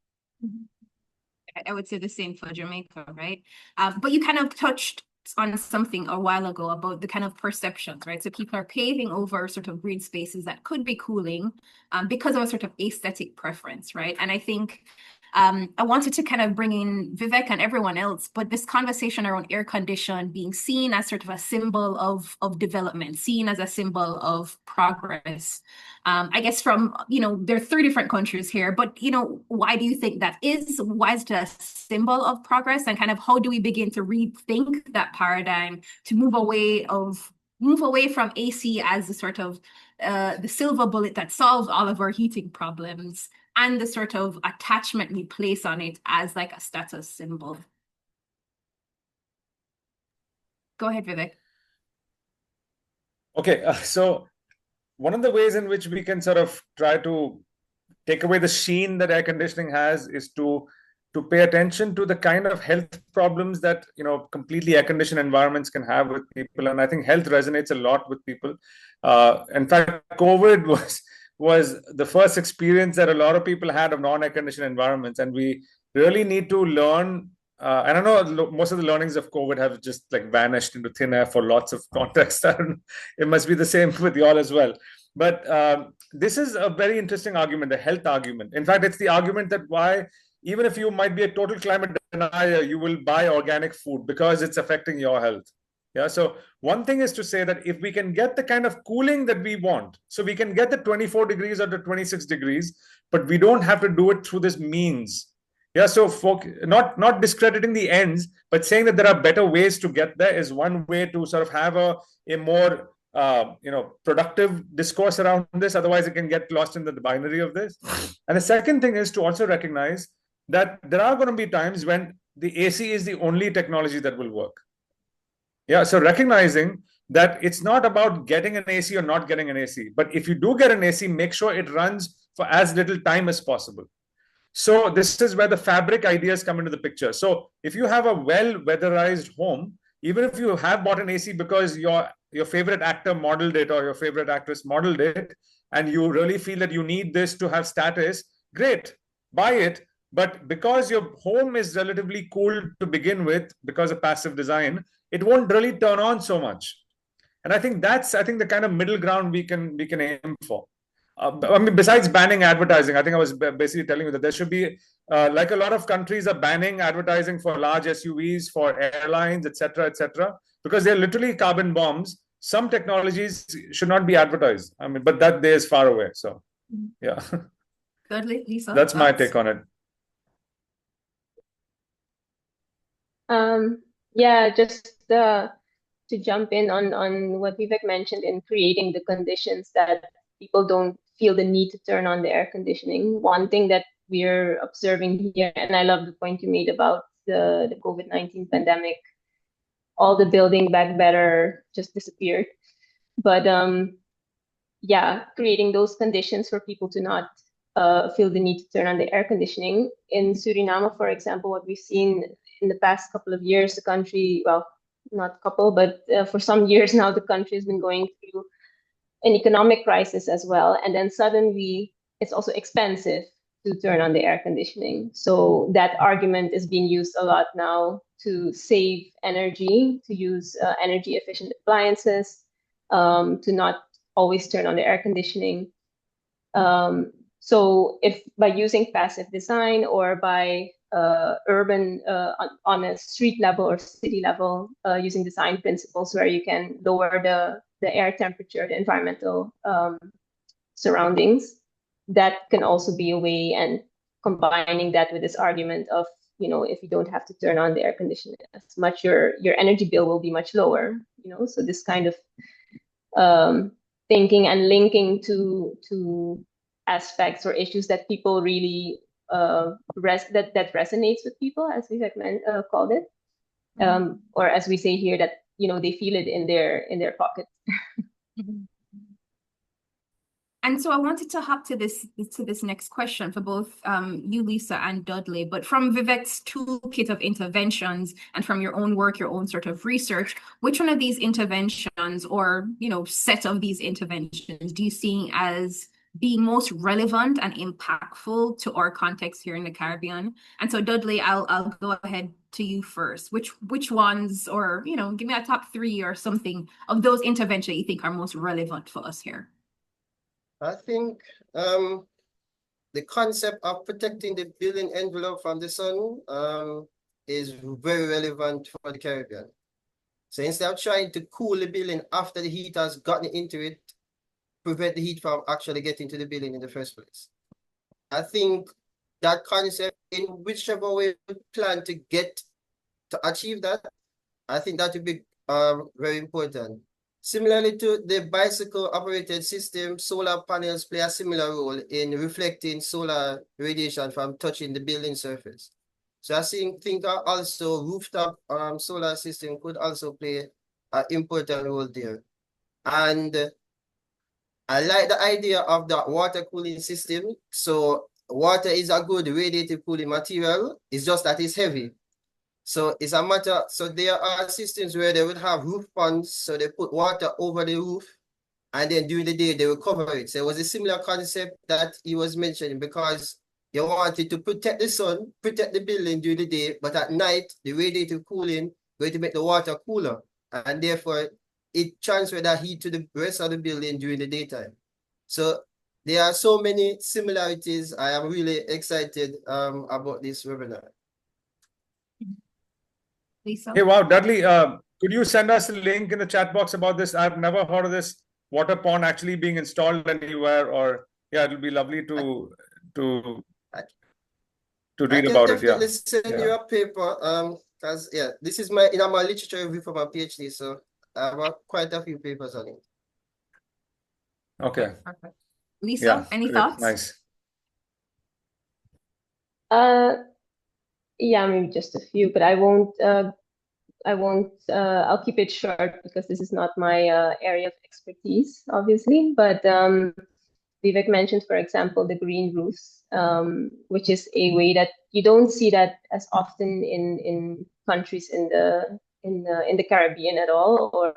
I would say the same for Jamaica, right? But you kind of touched on something a while ago about the kind of perceptions, right? So people are paving over sort of green spaces that could be cooling because of a sort of aesthetic preference, right? And I think I wanted to kind of bring in Vivek and everyone else, but this conversation around air condition being seen as sort of a symbol of development, seen as a symbol of progress. I guess from, there are 3 different countries here, but, why do you think that is? Why is it a symbol of progress? And kind of how do we begin to rethink that paradigm to move away from AC as the sort of the silver bullet that solves all of our heating problems, and the sort of attachment we place on it as like a status symbol? Go ahead, Vivek. Okay, so one of the ways in which we can sort of try to take away the sheen that air conditioning has is to pay attention to the kind of health problems that completely air-conditioned environments can have with people. And I think health resonates a lot with people. In fact, COVID was the first experience that a lot of people had of non-air-conditioned environments, and we really need to learn. And I know most of the learnings of COVID have just like vanished into thin air for lots of context. It must be the same with y'all as well. But this is a very interesting argument, the health argument. In fact, it's the argument that why, even if you might be a total climate denier, you will buy organic food because it's affecting your health. Yeah. So one thing is to say that if we can get the kind of cooling that we want, so we can get the 24 degrees or the 26 degrees, but we don't have to do it through this means. Yeah, so not discrediting the ends, but saying that there are better ways to get there is one way to sort of have a more productive discourse around this. Otherwise, it can get lost in the binary of this. And the second thing is to also recognize that there are going to be times when the AC is the only technology that will work. Yeah, so recognizing that it's not about getting an AC or not getting an AC, but if you do get an AC, make sure it runs for as little time as possible. So this is where the fabric ideas come into the picture. So if you have a well-weatherized home, even if you have bought an AC because your favorite actor modeled it or your favorite actress modeled it, and you really feel that you need this to have status, great, buy it. But because your home is relatively cool to begin with, because of passive design, it won't really turn on so much. And I think that's the kind of middle ground we can aim for. I mean, besides banning advertising, I think I was basically telling you that there should be, like a lot of countries are banning advertising for large SUVs, for airlines, etc., because they're literally carbon bombs. Some technologies should not be advertised. I mean, but that day is far away. So, yeah. Thirdly, Lisa, that's my take on it. Yeah, just to jump in on what Vivek mentioned in creating the conditions that people don't feel the need to turn on the air conditioning. One thing that we're observing here, and I love the point you made about the COVID-19 pandemic, all the building back better just disappeared. But yeah, creating those conditions for people to not feel the need to turn on the air conditioning. In Suriname, for example, what we've seen in the past couple of years, the country, well, not a couple, but for some years now, the country has been going through an economic crisis as well. And then suddenly it's also expensive to turn on the air conditioning. So that argument is being used a lot now to save energy, to use energy efficient appliances, to not always turn on the air conditioning. So if by using passive design or by urban on a street level or city level, using design principles where you can lower the air temperature, the environmental surroundings, that can also be a way. And combining that with this argument of, if you don't have to turn on the air conditioning as much, your energy bill will be much lower. So this kind of thinking and linking to aspects or issues that people really that resonates with people, as we called it, or as we say here, that they feel it in their pocket. And so I wanted to hop to this next question for both you, Lisa, and Dudley. But from Vivek's toolkit of interventions and from your own work, your own sort of research, which one of these interventions or set of these interventions do you see as being most relevant and impactful to our context here in the Caribbean? And so Dudley, I'll go ahead to you first. Which ones, or give me a top 3 or something of those interventions you think are most relevant for us here? I think the concept of protecting the building envelope from the sun is very relevant for the Caribbean. So instead of trying to cool the building after the heat has gotten into it, prevent the heat from actually getting to the building in the first place. I think that concept, in whichever way we plan to achieve that, I think that would be very important. Similarly to the bicycle-operated system, solar panels play a similar role in reflecting solar radiation from touching the building surface. So I think also rooftop solar system could also play an important role there. And I like the idea of the water cooling system. So water is a good radiative cooling material. It's just that it's heavy. So it's a matter, so there are systems where they would have roof ponds, so they put water over the roof, and then during the day they will cover it. So it was a similar concept that he was mentioning, because you wanted to protect the sun, protect the building during the day, but at night, the radiative cooling going to make the water cooler, and therefore it transferred that heat to the rest of the building during the daytime. So there are so many similarities. I am really excited about this webinar. Lisa? Hey, wow, Dudley, could you send us a link in the chat box about this? I've never heard of this water pond actually being installed anywhere, or yeah, it'll be lovely to to I read can about it. Yeah. definitely send you a paper. Because this is my literature review for my PhD, so I have quite a few papers on it. Okay. Perfect. Lisa, Yeah. any Great. thoughts? Nice. Yeah, maybe just a few, but I won't. I'll keep it short because this is not my area of expertise, obviously. But Vivek mentioned, for example, the green roofs, which is a way that you don't see that as often in countries in the Caribbean at all, or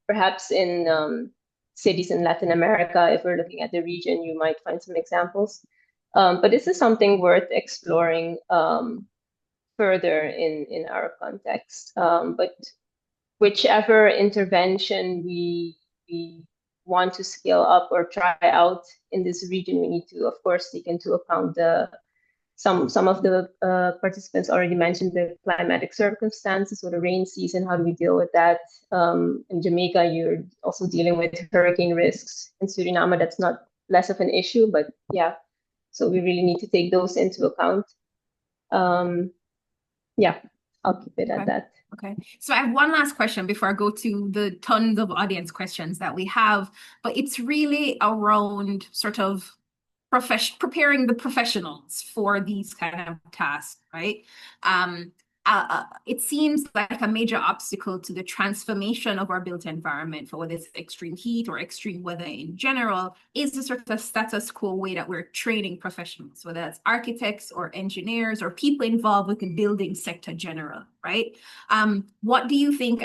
perhaps in cities in Latin America. If we're looking at the region, you might find some examples. But this is something worth exploring further in our context. But whichever intervention we want to scale up or try out in this region, we need to, of course, take into account some of the participants already mentioned the climatic circumstances, so the rain season. How do we deal with that? In Jamaica, you're also dealing with hurricane risks. In Suriname, that's not less of an issue, but yeah, so we really need to take those into account. Yeah, I'll keep it at that. Okay. So I have one last question before I go to the tons of audience questions that we have, but it's really around sort of preparing the professionals for these kind of tasks, right? It seems like a major obstacle to the transformation of our built environment, for whether it's extreme heat or extreme weather in general, is the sort of status quo way that we're training professionals, whether that's architects or engineers or people involved with the building sector general, right? What do you think,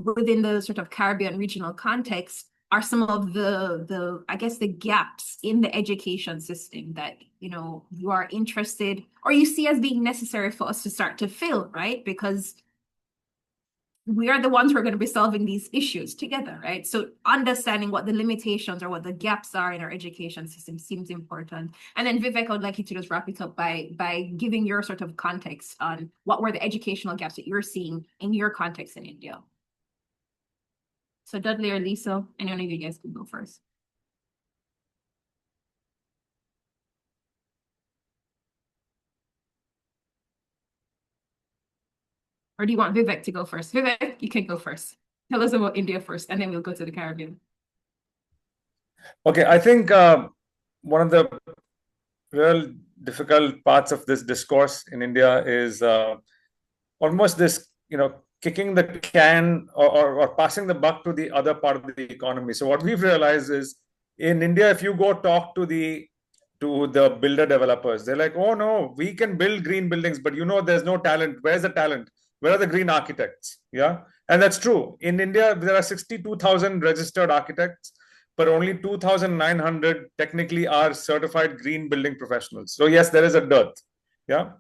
within the sort of Caribbean regional context, are some of the I guess the gaps in the education system that you are interested or you see as being necessary for us to start to fill, right? Because we are the ones who are going to be solving these issues together, right? So understanding what the limitations or what the gaps are in our education system seems important. And then Vivek, I would like you to just wrap it up by giving your sort of context on what were the educational gaps that you're seeing in your context in India. So Dudley or Lisa, any one of you guys can go first. Or do you want Vivek to go first? Vivek, you can go first. Tell us about India first, and then we'll go to the Caribbean. Okay, I think one of the real difficult parts of this discourse in India is almost this, kicking the can or passing the buck to the other part of the economy. So what we've realized is in India, if you go talk to the builder developers, they're like, oh no, we can build green buildings, but there's no talent. Where's the talent? Where are the green architects? Yeah. And that's true. In India, there are 62,000 registered architects, but only 2,900 technically are certified green building professionals. So yes, there is a dearth. Yeah.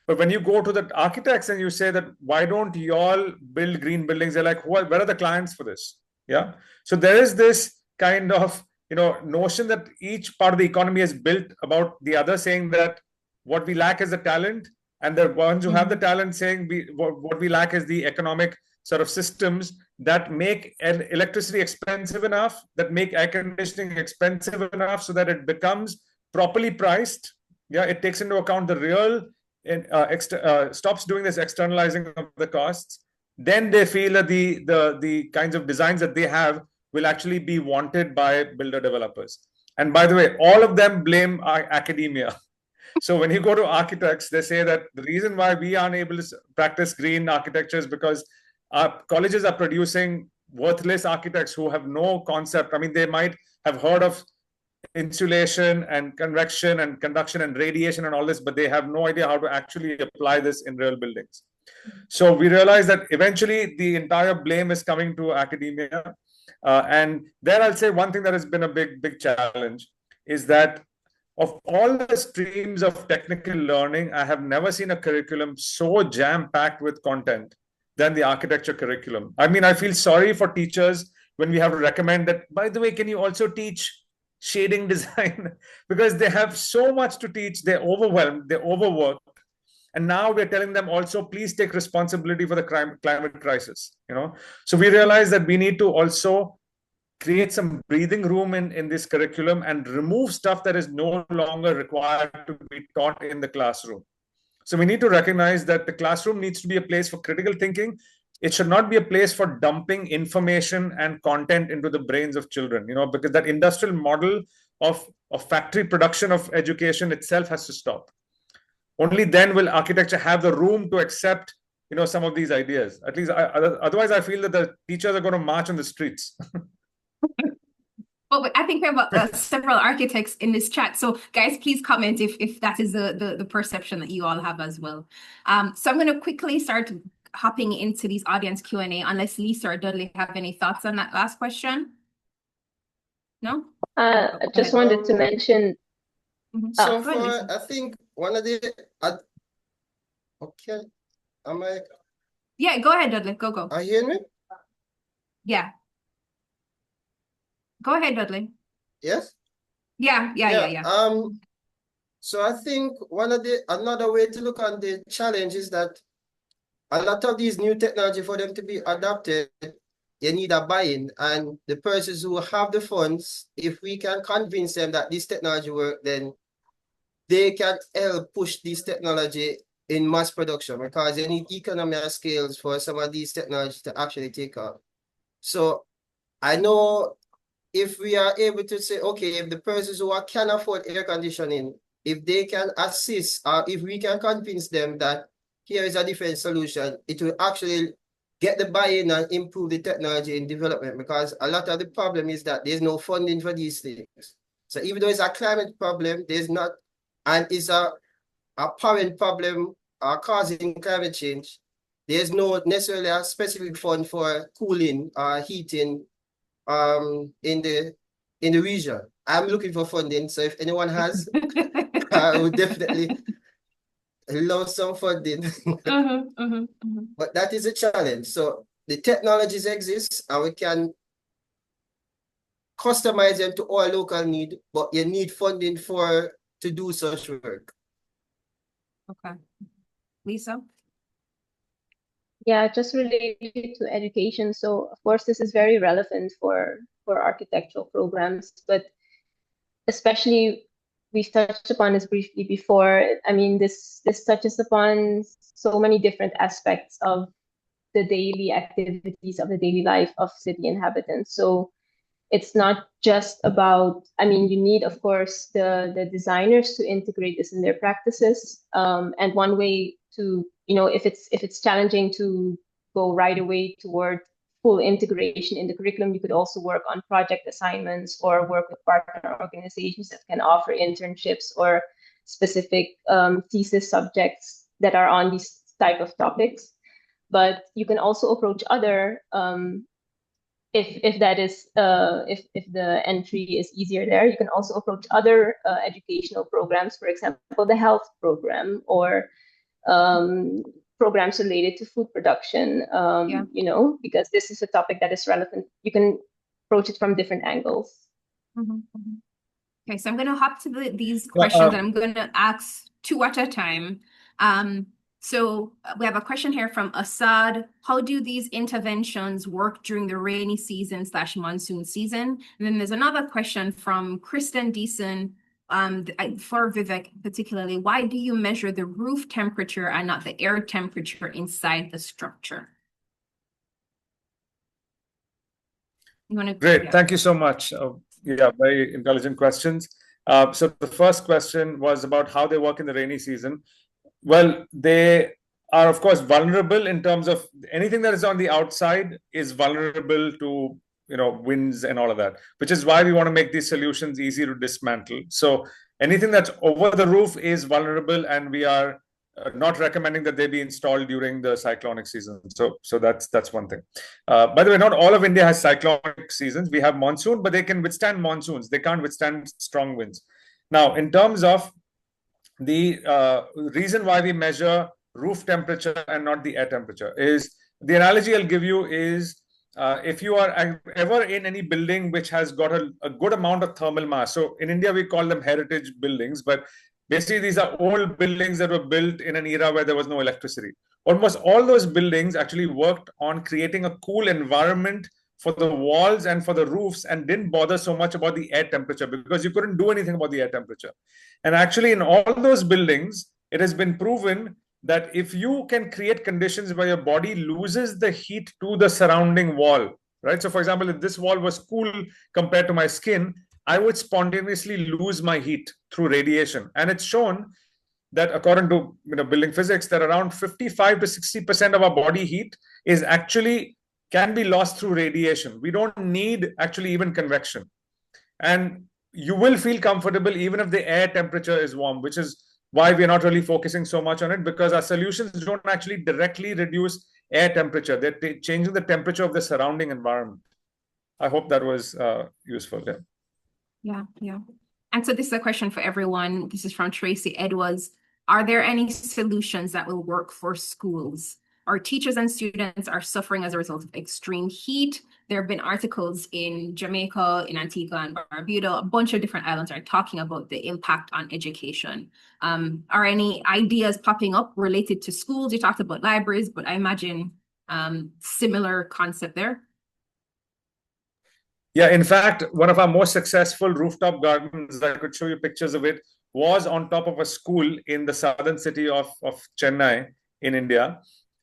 But when you go to the architects and you say that, why don't you all build green buildings? They're like, where are the clients for this? Yeah. So there is this kind of, notion that each part of the economy is built about the other, saying that what we lack is the talent. And the ones who have the talent saying what we lack is the economic sort of systems that make electricity expensive enough, that make air conditioning expensive enough so that it becomes properly priced. Yeah. It takes into account the real stops doing this externalizing of the costs. Then they feel that the kinds of designs that they have will actually be wanted by builder developers. And by the way, all of them blame academia. So when you go to architects, they say that the reason why we aren't able to practice green architecture is because our colleges are producing worthless architects who have no concept. I mean, they might have heard of insulation and convection and conduction and radiation and all this, but they have no idea how to actually apply this in real buildings. So we realize that eventually the entire blame is coming to academia. And there I'll say one thing that has been a big challenge is that of all the streams of technical learning, I have never seen a curriculum so jam-packed with content than the architecture curriculum. I mean, I feel sorry for teachers when we have to recommend that, by the way, can you also teach shading design? Because they have so much to teach, they're overwhelmed, they're overworked. And now we're telling them also, please take responsibility for the climate crisis. So we realize that we need to also create some breathing room in this curriculum and remove stuff that is no longer required to be taught in the classroom. So we need to recognize that the classroom needs to be a place for critical thinking. It should not be a place for dumping information and content into the brains of children, because that industrial model of factory production of education itself has to stop. Only then will architecture have the room to accept, some of these ideas. At least, otherwise, I feel that the teachers are going to march on the streets. Oh, but I think we have several architects in this chat. So guys, please comment if that is the perception that you all have as well. So I'm going to quickly start hopping into these audience Q&A, unless Lisa or Dudley have any thoughts on that last question. No? I just wanted to mention. So far, I think one of the okay, am I? Yeah, go ahead, Dudley. Go. Are you hearing me? Yeah. Go ahead, Dudley. Yes. Yeah. So I think another way to look on the challenge is that a lot of these new technology, for them to be adopted, you need a buy-in, and the persons who have the funds, if we can convince them that this technology works, then they can help push this technology in mass production, because you need economy of scales for some of these technologies to actually take off. So I know if we are able to say, okay, if the persons who can afford air conditioning, if they can assist, or if we can convince them that here is a different solution, it will actually get the buy-in and improve the technology in development, because a lot of the problem is that there's no funding for these things. So even though it's a climate problem, there's not, and it's a apparent problem causing climate change, there's no necessarily a specific fund for cooling or heating in the region. I'm looking for funding, so if anyone has, I would definitely love some funding. But that is a challenge. So the technologies exist, and we can customize them to our local need, but you need funding to do such work. Okay. Lisa? Yeah, just related to education. So of course, this is very relevant for architectural programs, but especially we've touched upon this briefly before. I mean, this touches upon so many different aspects of the daily activities of the daily life of city inhabitants. So it's not just about, I mean, you need, of course, the designers to integrate this in their practices. And one way to, if it's challenging to go right away toward full integration in the curriculum, you could also work on project assignments or work with partner organizations that can offer internships or specific thesis subjects that are on these type of topics. But you can also approach other if that is if the entry is easier there, you can also approach other educational programs, for example, the health program or programs related to food production, because this is a topic that is relevant. You can approach it from different angles. Okay, so I'm going to hop to these questions, and I'm going to ask two at a time. So we have a question here from Assad. How do these interventions work during the rainy season / monsoon season? And then there's another question from Kristen Deason for Vivek particularly. Why do you measure the roof temperature and not the air temperature inside the structure? Great, thank you so much. Very intelligent questions. So the first question was about how they work in the rainy season. Well, they are, of course, vulnerable in terms of anything that is on the outside is vulnerable to, winds and all of that, which is why we want to make these solutions easy to dismantle. So anything that's over the roof is vulnerable, and we are not recommending that they be installed during the cyclonic season. So that's one thing. By the way, not all of India has cyclonic seasons. We have monsoon, but they can withstand monsoons. They can't withstand strong winds. Now, in terms of the reason why we measure roof temperature and not the air temperature is, the analogy I'll give you is if you are ever in any building which has got a good amount of thermal mass. So in India, we call them heritage buildings, but basically these are old buildings that were built in an era where there was no electricity. Almost all those buildings actually worked on creating a cool environment for the walls and for the roofs and didn't bother so much about the air temperature because you couldn't do anything about the air temperature. And actually, in all those buildings, it has been proven that if you can create conditions where your body loses the heat to the surrounding wall, right? So, for example, if this wall was cool compared to my skin, I would spontaneously lose my heat through radiation. And it's shown that according to building physics, that around 55 to 60% of our body heat is actually can be lost through radiation. We don't need actually even convection. And you will feel comfortable even if the air temperature is warm, which is why we're not really focusing so much on it, because our solutions don't actually directly reduce air temperature. They're changing the temperature of the surrounding environment. I hope that was useful. Yeah. And so this is a question for everyone. This is from Tracy Edwards. Are there any solutions that will work for schools? Our teachers and students are suffering as a result of extreme heat. There have been articles in Jamaica, in Antigua and Barbuda, a bunch of different islands are talking about the impact on education. Are any ideas popping up related to schools? You talked about libraries, but I imagine similar concept there. Yeah, in fact, one of our most successful rooftop gardens, I could show you pictures of it, was on top of a school in the southern city of Chennai in India.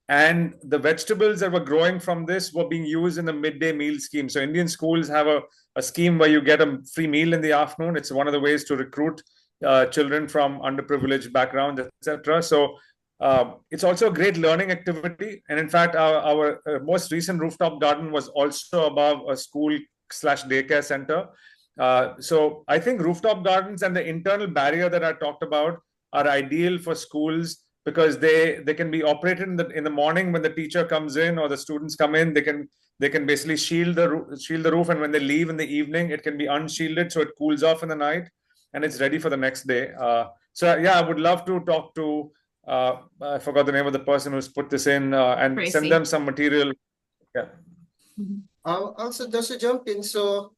And the vegetables that were growing from this were being used in the midday meal scheme. So Indian schools have a scheme where you get a free meal in the afternoon. It's one of the ways to recruit children from underprivileged backgrounds, etc. So it's also a great learning activity. And in fact, our most recent rooftop garden was also above a school/daycare center. So I think rooftop gardens and the internal barrier that I talked about are ideal for schools because they can be operated in the morning when the teacher comes in or the students come in. They can basically shield the roof, and when they leave in the evening, it can be unshielded so it cools off in the night and it's ready for the next day. So yeah, I would love to talk to I forgot the name of the person who's put this in and Tracy. send them some material. Yeah. Also, just to jump in, so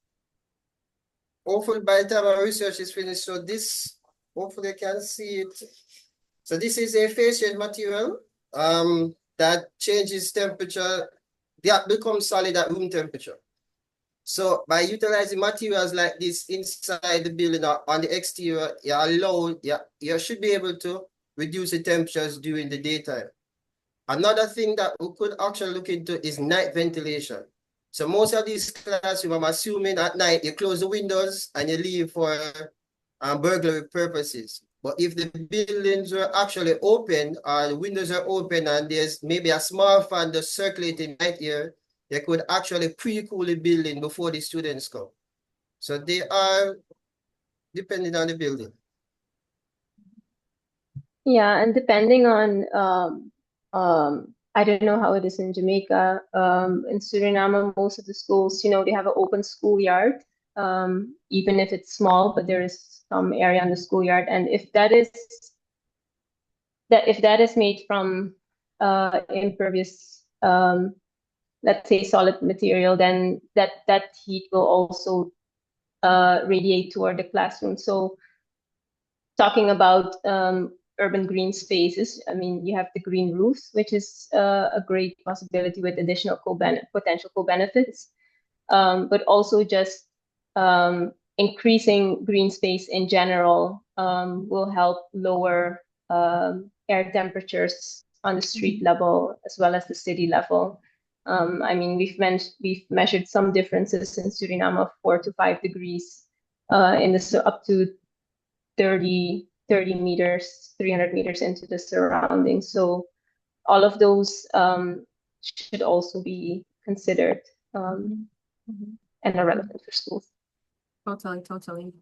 hopefully by the time our research is finished, so this, hopefully you can see it. So this is a phase change material that changes temperature, that becomes solid at room temperature. So by utilizing materials like this inside the building or on the exterior, you should be able to reduce the temperatures during the daytime. Another thing that we could actually look into is night ventilation. So most of these classrooms, I'm assuming at night, you close the windows and you leave for burglary purposes. But if the buildings were actually open, the windows are open and there's maybe a small fan just circulating night air, they could actually pre-cool the building before the students come. So they are depending on the building. Yeah, and depending on I don't know how it is in Jamaica. In Suriname, most of the schools, they have an open schoolyard, even if it's small, but there is some area on the schoolyard. And if that is made from impervious, let's say solid material, then that heat will also radiate toward the classroom. So talking about urban green spaces, I mean, you have the green roofs, which is a great possibility with additional potential co-benefits, but also just increasing green space in general will help lower air temperatures on the street level as well as the city level. I mean, we've measured some differences in Suriname of 4 to 5 degrees up to 30 meters, 300 meters into the surroundings. So all of those should also be considered and are relevant for schools. Totally.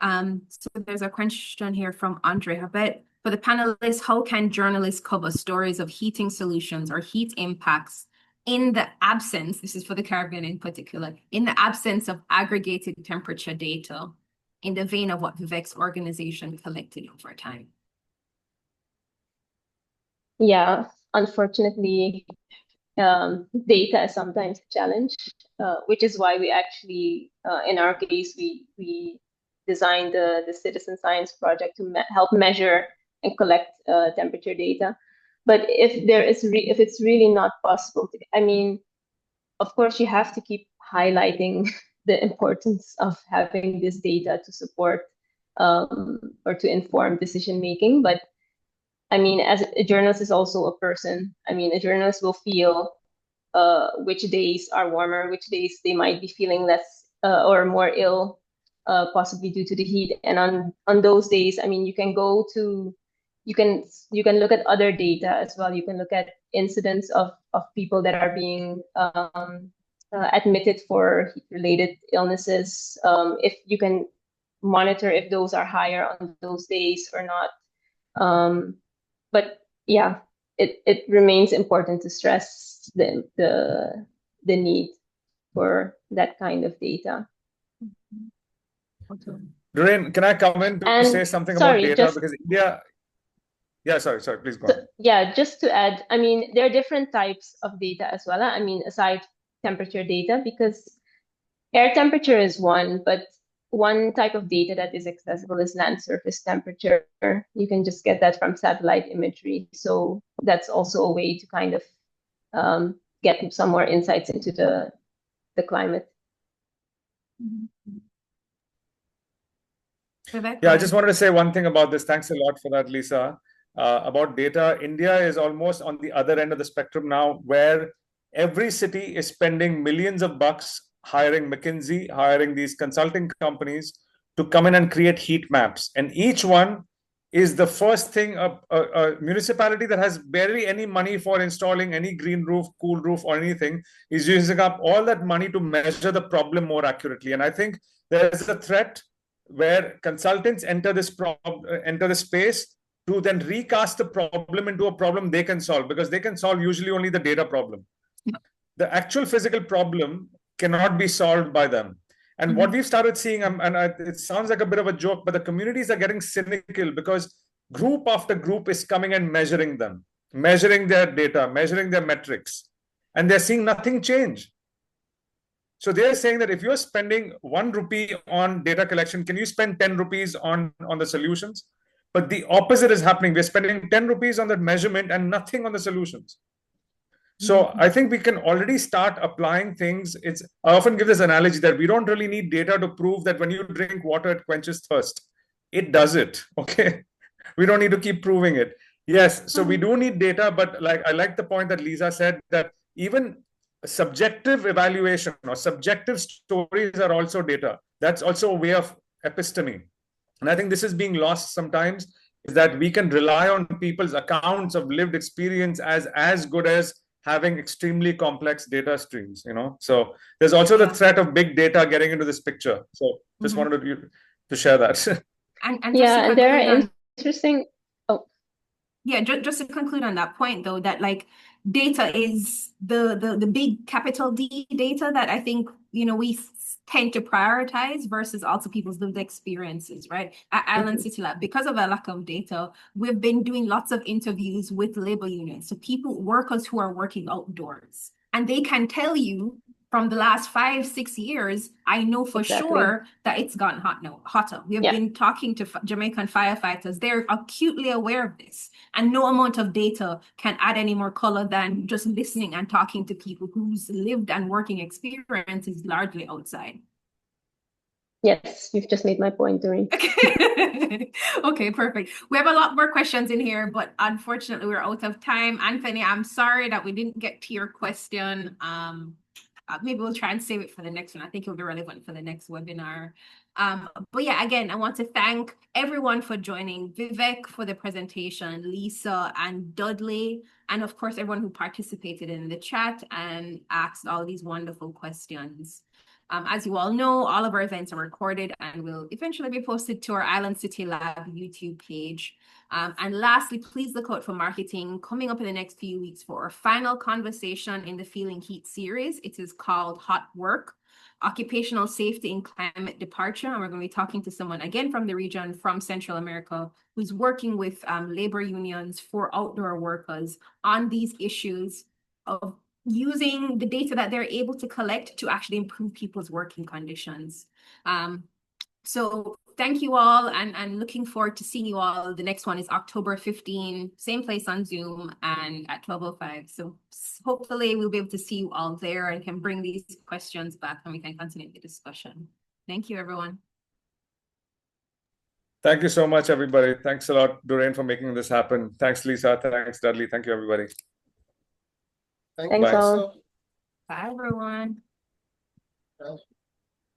So there's a question here from Andre Habet. For the panelists, how can journalists cover stories of heating solutions or heat impacts in the absence, this is for the Caribbean in particular, in the absence of aggregated temperature data in the vein of what Vivek's organization collected over time? Yeah, unfortunately, data is sometimes a challenge, which is why we actually, in our case, we designed the Citizen Science Project to help measure and collect temperature data. But if it's really not possible to, I mean, of course, you have to keep highlighting the importance of having this data to support or to inform decision making. But I mean, as a journalist is also a person. I mean, a journalist will feel which days are warmer, which days they might be feeling less or more ill, possibly due to the heat. And on those days, I mean, you can look at other data as well. You can look at incidents of people that are being admitted for heat-related illnesses. If you can monitor if those are higher on those days or not. But yeah, it remains important to stress the need for that kind of data. Doreen, can I come in to And say something about sorry, data? just Because India, yeah, sorry, please go on. yeah, just to add, I mean, there are different types of data as well. I mean, aside temperature data, because air temperature is one, but one type of data that is accessible is land surface temperature. You can just get that from satellite imagery. So that's also a way to kind of get some more insights into the climate. Vivek, Yeah, I just wanted to say one thing about this. Thanks a lot for that, Lisa. About data, India is almost on the other end of the spectrum now, where every city is spending millions of bucks hiring McKinsey, hiring these consulting companies to come in and create heat maps. And each one is the first thing, a municipality that has barely any money for installing any green roof, cool roof, or anything, is using up all that money to measure the problem more accurately. And I think there's a threat where consultants enter this space to then recast the problem into a problem they can solve, because they can solve usually only the data problem. The actual physical problem cannot be solved by them. And what we've started seeing, it sounds like a bit of a joke, but the communities are getting cynical because group after group is coming and measuring them, measuring their data, measuring their metrics, and they're seeing nothing change. So they're saying that if you're spending 1 rupee on data collection, can you spend 10 rupees on the solutions? But the opposite is happening. We're spending 10 rupees on the measurement and nothing on the solutions. So I think we can already start applying things. I often give this analogy that we don't really need data to prove that when you drink water, it quenches thirst. It does it, okay? We don't need to keep proving it. Yes, so we do need data, but I like the point that Lisa said, that even subjective evaluation or subjective stories are also data. That's also a way of episteme. And I think this is being lost sometimes, is that we can rely on people's accounts of lived experience as good as having extremely complex data streams, So there's also the threat of big data getting into this picture. So just wanted to share that. And yeah, and there are interesting. Oh, yeah, just to conclude on that point, though, that data is the big capital D data that I think we tend to prioritize versus also people's lived experiences, right? At Island City Lab, because of a lack of data, we've been doing lots of interviews with labor unions, so workers who are working outdoors, and they can tell you from the last 5-6 years, I know for sure that it's gotten hotter. We have been talking to Jamaican firefighters. They're acutely aware of this. And no amount of data can add any more color than just listening and talking to people whose lived and working experience is largely outside. Yes, you've just made my point, Doreen. Okay, perfect. We have a lot more questions in here, but unfortunately we're out of time. Anthony, I'm sorry that we didn't get to your question. Maybe we'll try and save it for the next one. I think it'll be relevant for the next webinar. But yeah, again, I want to thank everyone for joining, Vivek for the presentation, Lisa and Dudley, and of course, everyone who participated in the chat and asked all these wonderful questions. As you all know, all of our events are recorded and will eventually be posted to our Island City Lab YouTube page. And lastly, please look out for marketing coming up in the next few weeks for our final conversation in the Feeling Heat series. It is called Hot Work, Occupational Safety in Climate Departure. And we're going to be talking to someone again from the region, from Central America, who's working with labor unions for outdoor workers on these issues of using the data that they're able to collect to actually improve people's working conditions. So thank you all, and looking forward to seeing you all. The next one is October 15, same place on Zoom and at 12:05. So hopefully we'll be able to see you all there and can bring these questions back and we can continue the discussion. Thank you, everyone. Thank you so much, everybody. Thanks a lot, Doreen, for making this happen. Thanks, Lisa. Thanks, Dudley. Thank you, everybody. Thank Thanks you. all. Bye, everyone. Bye.